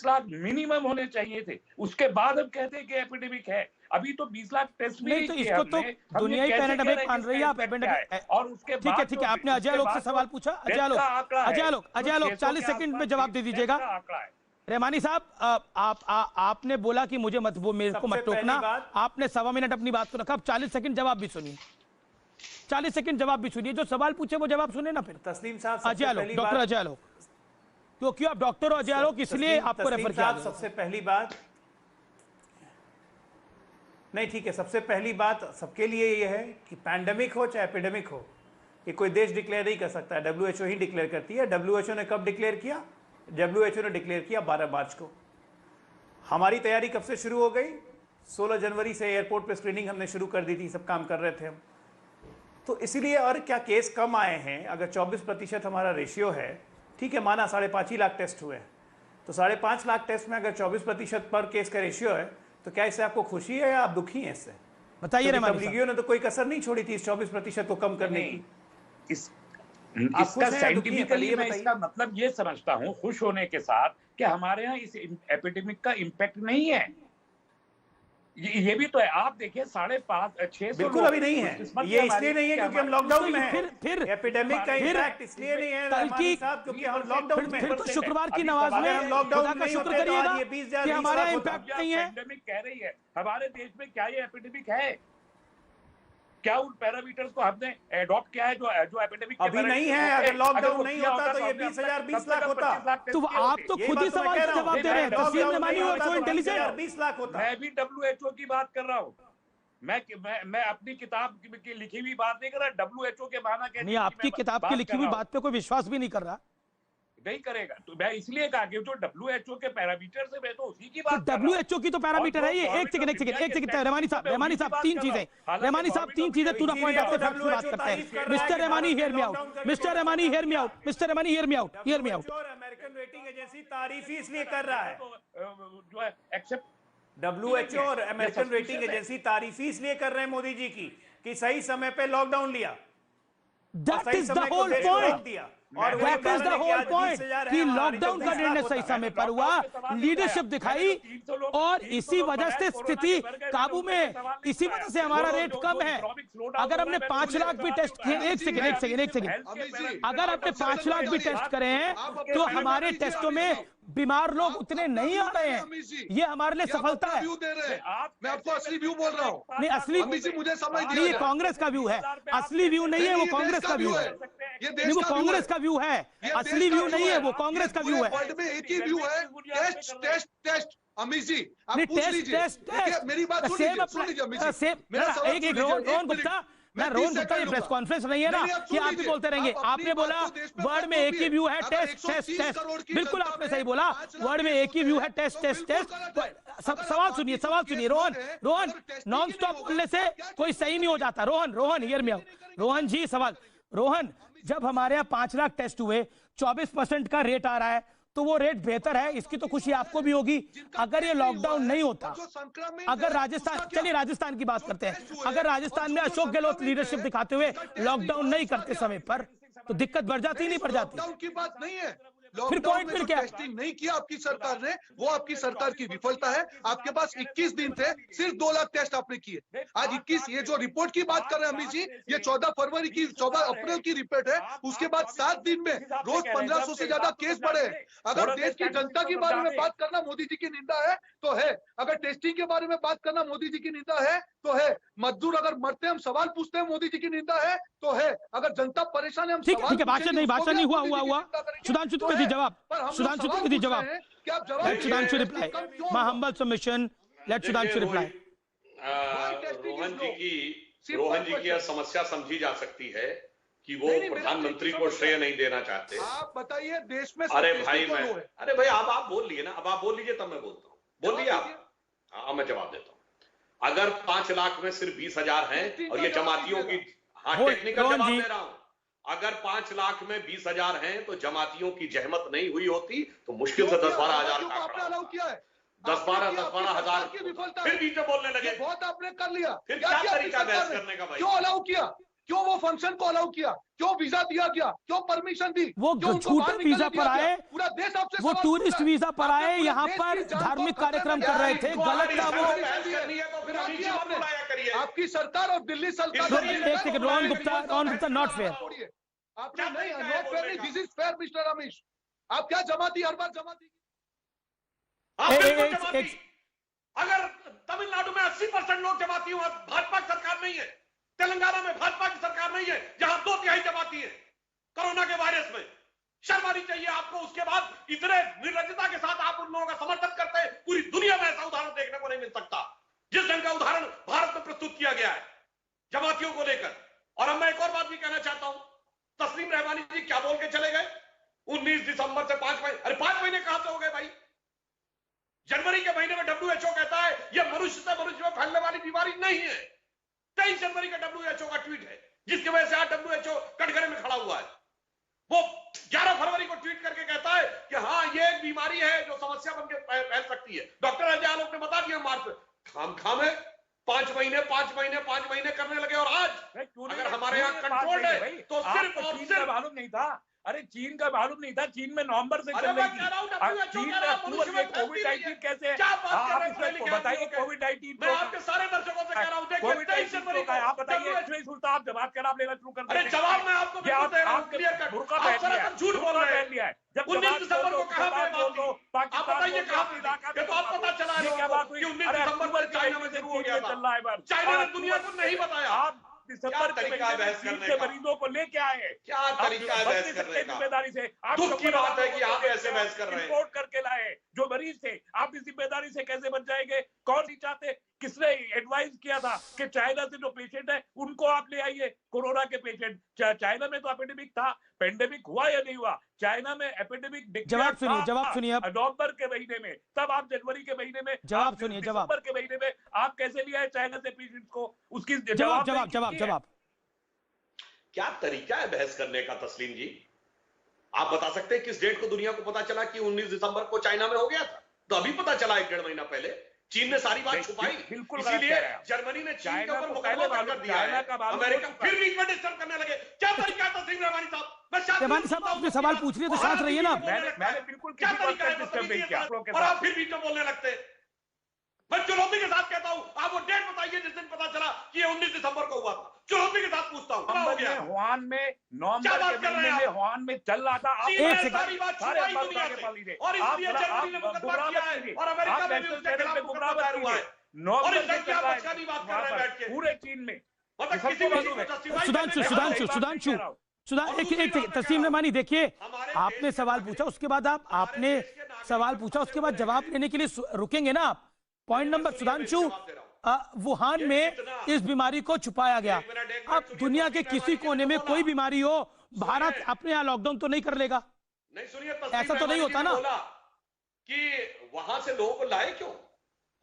लाख मिनिमम होने चाहिए थे। उसके बाद हम कहते हैं कि एपिडेमिक है। अभी तो 20 लाख टेस्ट भी नहीं, तो इसको तो दुनिया ही पैराडेमिक मान रही है। आप एपिडेमिक और उसके बाद ठीक है। आपने अजय आलोक से सवाल पूछा। अजय आलोक 40 सेकंड में जवाब दे दीजिएगा। रहमानी साहब, आपने बोला कि मुझे मत, वो मेरे को मत टोकना। आपने 1.25 मिनट अपनी बात को रखा, अब 40 सेकंड जवाब भी सुनिए। 40 सेकंड जवाब भी सुनिए। जो सवाल पूछे वो जवाब सुने ना फिर। तस्लीम साहब, अजय आलोक, डॉक्टर अजय आलोक, क्योंकि आप डॉक्टर हो अजय आलोक, इसलिए आपको रेफर किया। सबसे पहली बात नहीं, ठीक है, सबसे पहली बात सबके लिए ये है कि पैंडेमिक हो चाहे एपिडेमिक हो, ये कोई देश डिक्लेयर नहीं कर सकता है, WHO ही डिक्लेयर करती है। WHO ने कब डिक्लेयर किया? WHO ने डिक्लेयर किया 12 मार्च को। हमारी तैयारी कब से शुरू हो गई? 16 जनवरी से एयरपोर्ट पे स्क्रीनिंग हमने शुरू कर दी थी, सब काम कर रहे थे हम। तो इसीलिए, और क्या केस कम आए हैं? अगर 24% हमारा रेशियो है, ठीक है, माना 5.5 लाख टेस्ट हुए, तो 5.5 लाख टेस्ट में अगर 24% पर केस का रेशियो है, तो क्या इससे आपको खुशी है या आप दुखी हैं इससे? बताइए। तबलीगियों ने तो कोई कसर नहीं छोड़ी थी इस 24% को कम करने की। इसका साइंटिफिकली मैं इसका मतलब ये समझता हूँ, खुश होने के साथ, कि हमारे यहाँ इस एपिडेमिक का इम्पैक्ट नहीं है। ये भी तो है। आप देखिए 550-600 बिल्कुल अभी नहीं है। ये इसलिए नहीं है क्योंकि हम लॉकडाउन में हैं। फिर एपिडेमिक का इम्पैक्ट इसलिए नहीं है क्योंकि हम लॉकडाउन में। फिर तो शुक्रवार की नमाज में लॉकडाउन का शुक्र करिएगा कि हमारा इम्पैक्ट नहीं है। एपिडेमिक कह रही है हमारे देश में, क्या ये एपिडेमिक है? क्या उन पैरामीटर्स को हमने एडॉप्ट किया है जो एपिडेमिक अभी नहीं है? अगर लॉकडाउन नहीं होता तो ये 20 लाख होता। तो आप तो खुद ही सवाल का जवाब दे रहे हैं। तस्लीम रहमानी और सो इंटेलिजेंट। 20 लाख होता। मैं भी WHO की बात कर रहा हूँ। मैं अपनी किताब की लिखी हुई बात नहीं कर रहा। WHO के माना कहते नहीं, आपकी किताब की लिखी हुई बात पे कोई विश्वास भी नहीं कर रहा, नहीं करेगा। तो मैं इसलिए कहा कि जो WHO के पैरामीटर से, मैं तो उसी की बात कर रहा हूं। WHO की तो पैरामीटर है ये। एक सेकंड रहमानी साहब 3 चीजें। रहमानी साहब 3 चीजें टू द पॉइंट अपने फैक्ट की बात करते हैं। Mister Rahmani here me out. Mister Rahmani here me out. Mister Rahmani here me out. American rating agency तारीफ ही इसलिए कर रहा है, जो है एक्सेप्ट WHO और अमेरिकन रेटिंग एजेंसी तारीफ ही इसलिए कर रहे हैं मोदी जी की कि सही समय पे लॉकडाउन लिया। That is the whole point. और that is the whole point कि लॉकडाउन का निर्णय सही समय पर हुआ, लीडरशिप दिखाई, और इसी वजह से स्थिति काबू में, इसी वजह से हमारा रेट कम है। अगर हमने 5 लाख भी टेस्ट किए, एक सेकंड, अगर हमने 5 लाख भी टेस्ट करे हैं तो हमारे टेस्टों में बीमार लोग उतने नहीं आ रहे हैं, ये हमारे लिए सफलता है। व्यू दे रहे हैं, मैं आपको असली व्यू बोल रहा हूँ। नहीं असली मुझे समझ नहीं, ये कांग्रेस का व्यू है, असली व्यू नहीं है, वो कांग्रेस का व्यू है। नहीं, वो कांग्रेस का व्यू है, असली व्यू नहीं है, वो कांग्रेस का व्यू है। वर्ल्ड में एक ही व्यू है, test test test. Amit ji आप पूछ लीजिए, मेरी बात सुन लीजिए। एक रोहन गुप्ता, मैं रोहन गुप्ता, ये प्रेस कॉन्फ्रेंस नहीं है ना कि आप भी बोलते रहेंगे। आपने बोला वर्ड में एक ही व्यू है, टेस्ट टेस्ट टेस्ट, बिल्कुल आपने सही बोला, वर्ड में एक ही व्यू है, टेस्ट टेस्ट टेस्ट। सवाल सुनिए, सवाल सुनिए रोहन नॉन स्टॉप बोलने से कोई सही नहीं हो जाता। Rohan hear me out, Rohan ji सवाल। रोहन, जब हमारे यहाँ 5 लाख टेस्ट हुए, 24% का रेट आ रहा है, तो वो रेट बेहतर है, इसकी तो खुशी आपको भी होगी। अगर ये लॉकडाउन नहीं होता, अगर राजस्थान, चलिए राजस्थान की बात करते हैं, अगर राजस्थान में अशोक गहलोत लीडरशिप दिखाते हुए लॉकडाउन नहीं करते समय पर, तो दिक्कत बढ़ जाती नहीं बढ़ जाती? लॉकडाउन की बात नहीं है, फिर पॉइंट फिर क्या? टेस्टिंग नहीं किया आपकी सरकार ने, वो आपकी सरकार की विफलता है। आपके पास 21 दिन थे, सिर्फ 2 लाख टेस्ट आपने किए। आज 21, ये जो रिपोर्ट की बात कर रहे हैं अमित जी, ये 14 फरवरी की, 14 अप्रैल की रिपोर्ट है। उसके बाद 7 दिन में रोज 1500 से ज्यादा केस बढ़े। अगर देश की जनता के बारे में बात करना मोदी जी की निंदा है तो है, अगर टेस्टिंग के बारे में बात करना मोदी जी की निंदा है तो है, मजदूर अगर मरते हम सवाल पूछते हैं मोदी जी की निंदा है तो है, अगर जनता परेशान है हम ठीक है, भाषण नहीं हुआ। सुधांशु त्रिवेदी जवाब, सुधांशु त्रिवेदी जवाब, Sudhanshu reply, my humble submission, let Sudhanshu reply. Rohan ji की यह समस्या समझी जा सकती है कि वो प्रधानमंत्री को श्रेय नहीं देना चाहते। आप बताइए देश में, अरे भाई अब आप बोल लिए ना, अब आप बोल लीजिए तब मैं बोलता हूँ। बोलिए आप। हाँ मैं जवाब देता हूँ। अगर 5 लाख में सिर्फ 20,000 हैं और ये जमातियों की, हाँ टेक्निकल जवाब दे रहा हूँ, अगर 5 लाख में 20,000 हैं तो जमातियों की जहमत नहीं हुई होती तो मुश्किल से 10-12 हजार का आंकड़ा होता। 10-12 हजार फिर बीच में बोलने लगे, बहुत आपने कर लिया। फिर क्या तरीका बहस करने का भाई? क्यों अलाउ किया, क्यों वो फंक्शन को अलाउ किया, क्यों वीजा दिया गया, क्यों परमिशन दी? वो झूठे वीजा पर आए, पूरा देश आपसे, वो टूरिस्ट वीजा पर आए, यहाँ पर धार्मिक कार्यक्रम कर रहे थे, गलत था वो। आपकी सरकार और दिल्ली सरकार, एक second, Rohan Gupta not fair. आपने नहीं, नॉट फेयर नहीं, this is fair mister Ramesh. आप क्या जमाती, हर बार जमाती। अगर तमिलनाडु में 80% लोग जमाती हो, भाजपा की सरकार नहीं है, तेलंगाना में भाजपा की सरकार नहीं है, जहां 2/3 जमाती है कोरोना के वायरस में, शर्म आनी चाहिए आपको। उसके बाद इतने निर्लज्जता के साथ आप उन लोगों का समर्थन करते हैं। पूरी दुनिया में ऐसा उदाहरण देखने को नहीं मिल सकता जिस ढंग का उदाहरण भारत में प्रस्तुत किया गया है जमातियों को लेकर। और अब मैं एक और बात भी कहना चाहता हूं, तस्लीम रहमानी जी क्या बोल के चले गए 19 दिसंबर से 5 महीने, अरे 5 महीने कहां से हो गए भाई? जनवरी के महीने में WHO कहता है यह मनुष्य से मनुष्य में फैलने वाली बीमारी नहीं है। 23 जनवरी का WHO का ट्वीट है, जिसकी वजह से आज WHO कटघरे में खड़ा हुआ है। वो 11 फरवरी को ट्वीट करके कहता है कि हाँ ये एक बीमारी है जो समस्या बनकर फैल सकती है। डॉक्टर अजय आलोक ने बता दिया मार्च में, खाम है 5 महीने करने लगे। और आज अगर हमारे यहाँ कंट्रोल है तो सिर्फ मालूम नहीं था। अरे चीन का मालूम नहीं था, चीन में नवंबर से चल रही थी। चीन में अप्रूवल में कोविड-19 कैसे, आप इसमें बताइए कोविड-19 मैं आपके सारे दर्शकों से कह रहा हूं, कोविड-19 का आप बताइए, आप जवाब कर, आप लेना शुरू कर दीजिए। अरे जवाब मैं आपको बिल्कुल दे रहा हूं, क्लियर कट। बुर्का पहन लिया है, झूठ बोल रहे हैं। जब 19 दिसंबर को कहां पे बात थी, आप बताइए कहां पे इलाका, ये तो आप पता चला है क्या बात हुई? 19 दिसंबर को चाइना में शुरू हो गया था, चाइना ने दुनिया को नहीं बताया। आप दिसंबर के मरीजों को लेके आए, क्या तरीका है बहस करने का? जिम्मेदारी से दुख की बात है कि आप ऐसे बहस कर रहे हैं। रिपोर्ट करके लाए जो मरीज थे, आप इस जिम्मेदारी से कैसे बच जाएंगे? कौन नहीं चाहते? किसने एडवाइस किया था कि चाइना से जो पेशेंट है उनको आप ले आइए, कोरोना के पेशेंट? चाइना में तो एपिडेमिक था, पेंडेमिक हुआ या नहीं हुआ? चाइना में एपिडेमिक जवाब सुनिए नवंबर के महीने में, तब आप जनवरी के महीने में, जवाब सुनिए, दिसंबर के महीने में आप कैसे ले आए चाइना से पेशेंट को? उसकी जवाब क्या तरीका है बहस करने का तस्लीम जी? आप बता सकते हैं किस डेट को दुनिया को पता चला कि 19 दिसंबर को चाइना में हो गया था? तो अभी पता चला 1-1.5 महीना पहले। चीन ने सारी बात छुपाई, इसीलिए जर्मनी ने चीन के ऊपर मुकदमा कर दिया है। अमेरिका फिर बीच में डिस्टर्ब करने लगे। क्या तरीका है तस्लीम रहमानी साहब? रहमानी साहब आपने सवाल पूछ लिया तो शांत रहिए ना। मैंने बिल्कुल क्या तरीका है और आप फिर बीच में बोलने लगते हैं। मैं चुनौती के साथ कहता हूं, आप वो डेट बताइए जिस दिन पता चला कि ये 19 दिसंबर को हुआ था। चुनौती के साथ पूछता हूं, हो गया हुआन में नवंबर के महीने में हुआन में चल रहा था। सारी बात छुपाई दुनिया से और इसलिए जर्मनी ने मुकदमा किया है और अमेरिका में भी उसके खिलाफ मुकदमा दायर हुआ है। और इस तक क्या बच्चा नहीं बात कर रहे हैं बैठ के पूरे चीन में, मतलब किसी भी एक तस्लीम रहमानी, देखिए आपने सवाल पूछा, उसके बाद आपने सवाल पूछा, उसके बाद जवाब लेने के लिए रुकेंगे ना आप। पॉइंट नंबर सुधांशु, वुहान में इस बीमारी को छुपाया गया। अब दुनिया के किसी कोने में कोई बीमारी हो, भारत अपने यहाँ लॉकडाउन तो नहीं कर लेगा? नहीं सुनिए, ऐसा तो नहीं होता ना कि वहां से लोगों को लाए क्यों?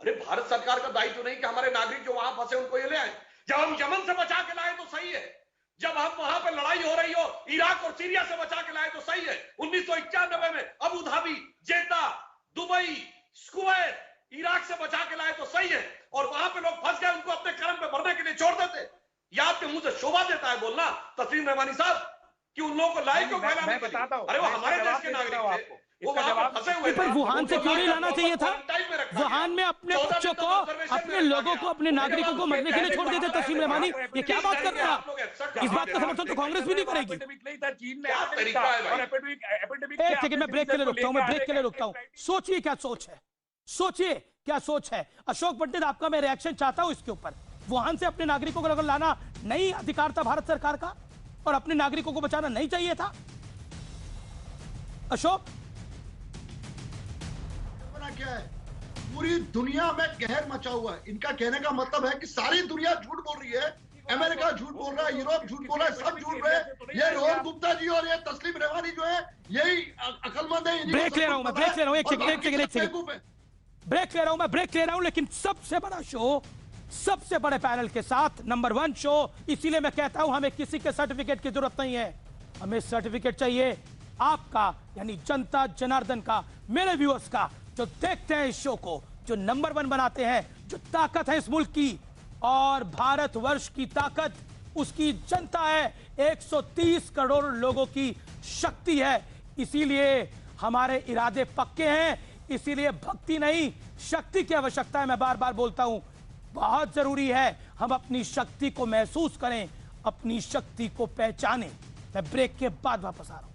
अरे भारत सरकार का दायित्व नहीं कि हमारे नागरिक जो वहां फंसे उनको ये ले आए। जब हम यमन से बचा के लाए तो सही है, जब हम वहां पे लड़ाई हो रही हो इराक और सीरिया से बचा के लाए तो सही है। 1991 में अबू धाबी, जेद्दा, दुबई, कुवैत, इराक से बचा के लाए तो सही है। और वहां पे लोग फंस गए, उनको अपने कर्म पे मरने के लिए छोड़ देते। या आपके मुंह से शोभा देता है बोलना तस्लीम रहमानी साहब कि उन लोगों को लाए क्यों? मैं बताता हूं, अरे वो हमारे देश के नागरिक थे, वो वहां पे फंसे हुए थे। पर वुहान से क्यों नहीं लाना चाहिए था? वुहान में अपने बच्चों को, अपने लोगों को, अपने नागरिकों को मरने के लिए छोड़ देते तस्लीम रहमानी। ये क्या बात करते हैं आप? इस बात का समर्थन तो कांग्रेस भी नहीं करेगी। एक सेकंड, मैं ब्रेक के लिए रुकता हूं, सोचिए क्या सोच है, सोचिए क्या सोच है। अशोक पंडित, आपका मैं रिएक्शन चाहता हूं इसके ऊपर। वुहान से अपने नागरिकों को अगर लाना नहीं अधिकार था भारत सरकार का, और अपने नागरिकों को बचाना नहीं चाहिए था? अशोक, क्या है? पूरी दुनिया में कहर मचा हुआ है। इनका कहने का मतलब है कि सारी दुनिया झूठ बोल रही है, अमेरिका झूठ बोल रहा है, यूरोप झूठ बोल रहा है, सब झूठ रहे हैं। ये रोहन गुप्ता जी और ये तस्लीम रहमानी जो है यही अकलमंद है। ब्रेक ले रहा हूं मैं, ब्रेक ले रहा हूं, एक सेकंड ब्रेक ले रहा हूं मैं, ब्रेक ले रहा हूं। लेकिन सबसे बड़ा शो, सबसे बड़े पैनल के साथ नंबर 1 शो, इसीलिए मैं कहता हूं हमें किसी के सर्टिफिकेट की जरूरत नहीं है। हमें सर्टिफिकेट चाहिए आपका, यानी जनता जनार्दन का, मेरे व्यूअर्स का, जो देखते हैं इस शो को, जो नंबर 1 बनाते हैं, जो ताकत है इस मुल्क की और भारतवर्ष की ताकत उसकी जनता है। 130 करोड़ लोगों की शक्ति है। इसीलिए हमारे इरादे पक्के हैं, इसीलिए भक्ति नहीं शक्ति की आवश्यकता है। मैं बार बार बोलता हूं, बहुत जरूरी है हम अपनी शक्ति को महसूस करें, अपनी शक्ति को पहचानें। मैं ब्रेक के बाद वापस आ रहा हूं।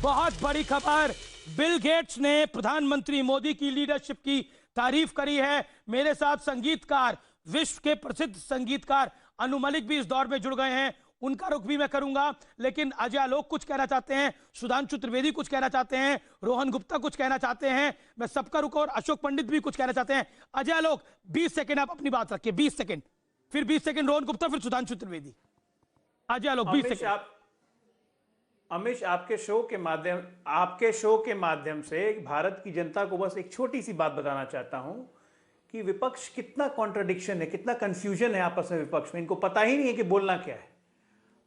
बहुत बड़ी खबर, बिल गेट्स ने प्रधानमंत्री मोदी की लीडरशिप की तारीफ करी है। मेरे साथ संगीतकार, विश्व के प्रसिद्ध संगीतकार अनु मलिक भी इस दौर में जुड़ गए हैं, उनका रुख भी मैं करूंगा। लेकिन अजय आलोक कुछ कहना चाहते हैं, सुधांशु त्रिवेदी कुछ कहना चाहते हैं, रोहन गुप्ता कुछ कहना चाहते हैं, मैं सबका रुख, और अशोक पंडित भी कुछ कहना चाहते हैं। अजय आलोक 20 सेकंड आप अपनी बात रखिए, 20 सेकंड, फिर 20 सेकंड रोहन गुप्ता, फिर सुधांशु त्रिवेदी। अजय आलोक 20 सेकंड। अमिश, आपके शो के माध्यम से भारत की जनता को बस एक छोटी सी बात बताना चाहता हूं कि विपक्ष कितना कॉन्ट्रडिक्शन है, कितना कंफ्यूजन है आपस में विपक्ष में। इनको पता ही नहीं है कि बोलना क्या है।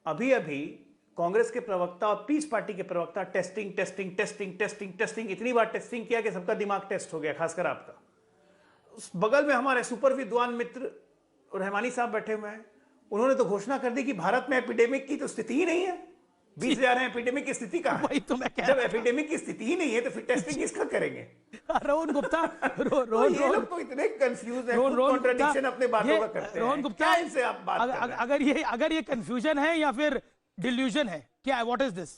अभी अभी कांग्रेस के प्रवक्ता और पीस पार्टी के प्रवक्ता testing testing testing testing testing इतनी बार टेस्टिंग किया कि सबका दिमाग टेस्ट हो गया, खासकर आपका। उस बगल में हमारे सुपर विद्वान मित्र रहमानी साहब बैठे हुए हैं, उन्होंने तो घोषणा कर दी कि भारत में एपिडेमिक की तो स्थिति ही नहीं है। 20,000 है, एपिडेमिक की स्थिति कहां है? वही तो मैं कह जब एपिडेमिक की स्थिति ही नहीं है तो फिर टेस्टिंग किसका करेंगे? रोहन गुप्ता, ये लोग तो इतने कंफ्यूज हैं, कॉन्ट्रडिक्शन अपने बातों का करते हैं। रोहन गुप्ता, इनसे आप बात कर रहे हैं? अगर ये कंफ्यूजन है या फिर डिल्यूजन है, क्या है? What is this?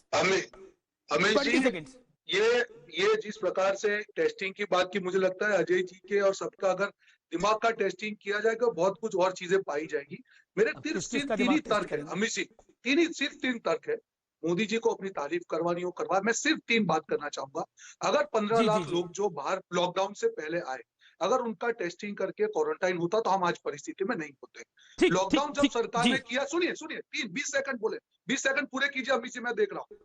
ये जिस प्रकार से टेस्टिंग की बात की, मुझे लगता है अजय जी के और सबका अगर दिमाग का टेस्टिंग किया जाएगा बहुत कुछ और चीजें पाई जाएगी। मेरे सिर्फ 3 ही तर्क है अमित जी, सिर्फ 3 तर्क है। मोदी जी को अपनी तारीफ करवानी हो करवा, मैं सिर्फ 3 बात करना चाहूंगा। अगर 15 लाख लोग जो बाहर लॉकडाउन से पहले आए, अगर उनका टेस्टिंग करके क्वारंटाइन होता तो हम आज परिस्थिति में नहीं होते। लॉकडाउन जब सरकार ने किया, सुनिए 20 सेकंड बोले, 20 सेकंड पूरे कीजिए अमित जी, मैं देख रहा हूँ।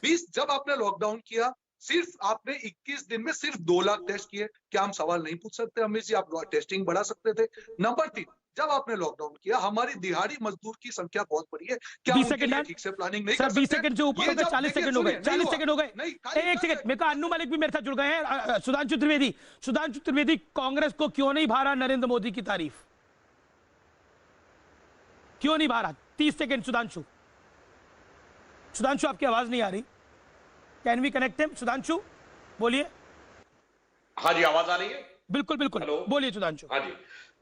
20 जब आपने लॉकडाउन किया, सिर्फ आपने 21 दिन में सिर्फ 2 लाख टेस्ट किए। क्या हम सवाल नहीं पूछ सकते अमित जी, आप टेस्टिंग बढ़ा सकते थे? नंबर 3, जब आपने लॉकडाउन किया, हमारी दिहाड़ी मजदूर की संख्या बहुत बढ़ी है, क्या उनके लिए ठीक से प्लानिंग नहीं कर सकते? 20 सेकंड जो ऊपर हो गए, 40 सेकंड हो गए, 40 सेकंड हो गए। एक सेकंड, मेरे को अनु मलिक भी मेरे साथ जुड़ गए हैं। सुधांशु त्रिवेदी, कांग्रेस को क्यों नहीं भा रहा नरेंद्र मोदी की तारीफ? क्यों नहीं भा रहा? 30 सेकंड सुधांशु। सुधांशु, आपकी आवाज नहीं आ रही। Can we connect him? Sudhanshu बोलिए। हाँ जी, आवाज आ रही है? बिल्कुल बिल्कुल, बोलिए सुधांशु। हाँ जी,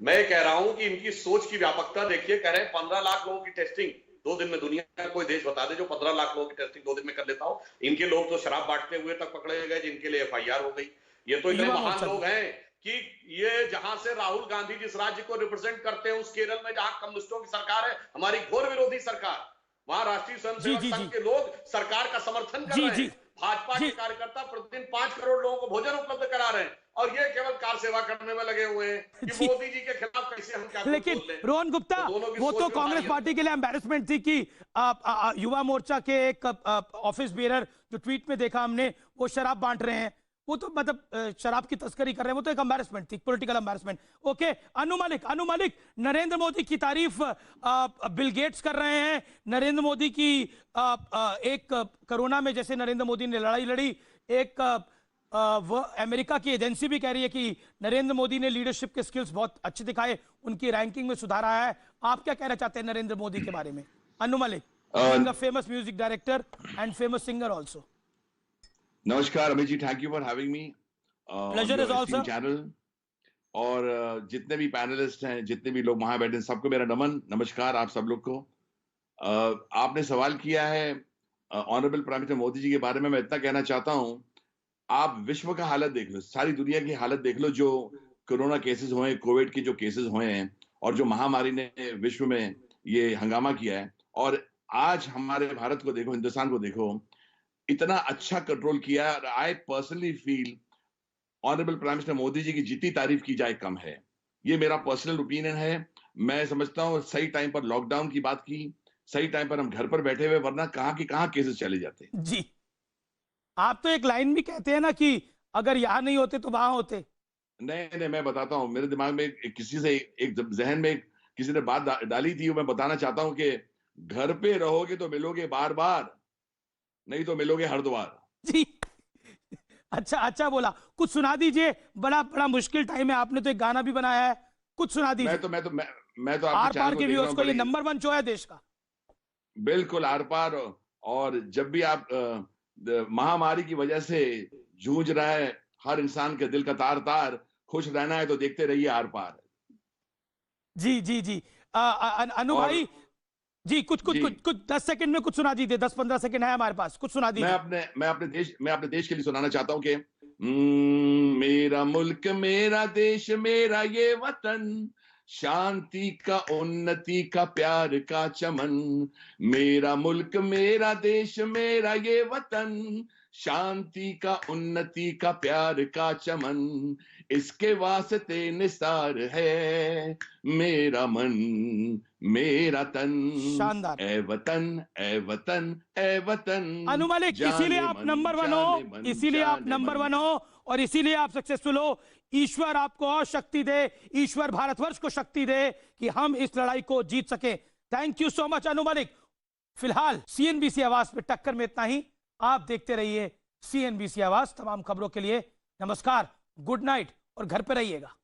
मैं कह रहा हूं कि इनकी सोच की व्यापकता देखिए। कह रहे हैं 15 लाख लोगों की टेस्टिंग 2 दिन में। दुनिया का कोई देश बता दे जो 15 लाख लोगों की टेस्टिंग 2 दिन में कर लेता हो। इनके लोग तो शराब बांटते हुए तक पकड़े गए, जिनके लिए FIR हो गई। ये तो इतने महान लोग हैं कि ये जहां से राहुल गांधी जिस राज्य को रिप्रेजेंट करते हैं, उस केरल में जहां कम्युनिस्टों की सरकार है, हमारी घोर विरोधी सरकार, वहां राष्ट्रीय स्वयंसेवक संघ के लोग सरकार का समर्थन कर रहे हैं। भाजपा के कार्यकर्ता प्रतिदिन 5 करोड़ लोगों को भोजन उपलब्ध करा रहे हैं, और ये केवल कार सेवा करने में लगे हुए हैं कि मोदी जी के खिलाफ कैसे हम क्या। लेकिन रोहन गुप्ता, वो तो कांग्रेस पार्टी के लिए एम्बैरेसमेंट थी कि युवा मोर्चा के एक ऑफिस बेरर जो ट्वीट में देखा हमने, वो शराब बांट रहे हैं, वो तो मतलब शराब की तस्करी कर रहे हैं, वो तो एक एम्बैरेसमेंट थी, political embarrassment. Okay, Anu Malik, Narendra Modi की तारीफ बिल गेट्स कर रहे हैं। नरेंद्र मोदी की एक कोरोना में जैसे नरेंद्र मोदी ने लड़ाई लड़ी, एक वो अमेरिका की एजेंसी भी कह रही है कि नरेंद्र मोदी ने लीडरशिप के स्किल्स बहुत अच्छे दिखाए, उनकी रैंकिंग में सुधार आया है। आप क्या कहना चाहते हैं नरेंद्र मोदी के बारे में? Anu Malik, famous music director and famous singer also. नमस्कार Amit ji, thank you for having me. Pleasure is all sir. Channel और जितने भी पैनलिस्ट हैं, जितने भी लोग वहां बैठे हैं, सबको मेरा नमन, नमस्कार आप सब लोग को। आपने सवाल किया है ऑनरेबल प्राइम मिनिस्टर मोदी जी के बारे में। मैं इतना कहना चाहता हूं, आप विश्व का हालत देख लो, सारी दुनिया की हालत देख लो, जो कोरोना केसेस हुए, कोविड के जो केसेस हुए हैं, और जो महामारी ने विश्व में ये हंगामा किया है, और आज हमारे भारत को देखो, हिंदुस्तान को देखो, इतना अच्छा कंट्रोल किया। I personally feel honourable prime minister Modi ji की जितनी तारीफ की जाए कम है। ये मेरा पर्सनल ओपिनियन है। मैं समझता हूँ सही टाइम पर लॉकडाउन की बात की, सही टाइम पर हम घर पर बैठे हुए, वरना कहाँ की कहाँ केसेस चले जाते। जी, आप तो एक लाइन भी कहते हैं ना कि अगर यहां नहीं होते तो वहां होते। नहीं, मैं बताता हूं, मेरे दिमाग में किसी से एक जहन में किसी ने बात डाली थी, मैं बताना चाहता हूं कि घर पे रहोगे तो मिलोगे बार बार, नहीं तो मिलोगे हरिद्वार। जी, अच्छा बोला। कुछ सुना दीजिए, बड़ा मुश्किल टाइम है, आपने तो एक गाना भी बनाया है, कुछ सुना दीजिए। मैं तो आर पार के व्यूअर्स को ये नंबर 1 शो है देश का। बिल्कुल आर पार। और जब भी आप महामारी की वजह से जूझ रहा है हर इंसान के दिल का तार तार, खुश रहना है तो देखते रहिए आर पार। जी अनु भाई जी, कुछ 10 सेकंड में कुछ सुना दीजिए, 10-15 सेकंड है हमारे पास, कुछ सुना दीजिए। मैं अपने देश के लिए सुनाना चाहता हूं कि मेरा मुल्क मेरा देश मेरा ये वतन, शांति का उन्नति का प्यार का चमन। मेरा मुल्क मेरा देश मेरा ये वतन, शांति का उन्नति का प्यार का चमन। इसके वास्ते निसार है मेरा मन मेरा तन। शानदार। ए वतन ए वतन ए वतन। अनु मलिक, इसीलिए आप नंबर 1 हो, इसीलिए आप नंबर 1 हो, और इसीलिए आप सक्सेसफुल हो। ईश्वर आपको और शक्ति दे, ईश्वर भारतवर्ष को शक्ति दे कि हम इस लड़ाई को जीत सके। Thank you so much Anu Malik. फिलहाल CNBC आवाज पे टक्कर में इतना ही। आप देखते रहिए CNBC आवाज। तमाम खबरों के लिए नमस्कार, गुड नाइट, और घर पे रहिएगा।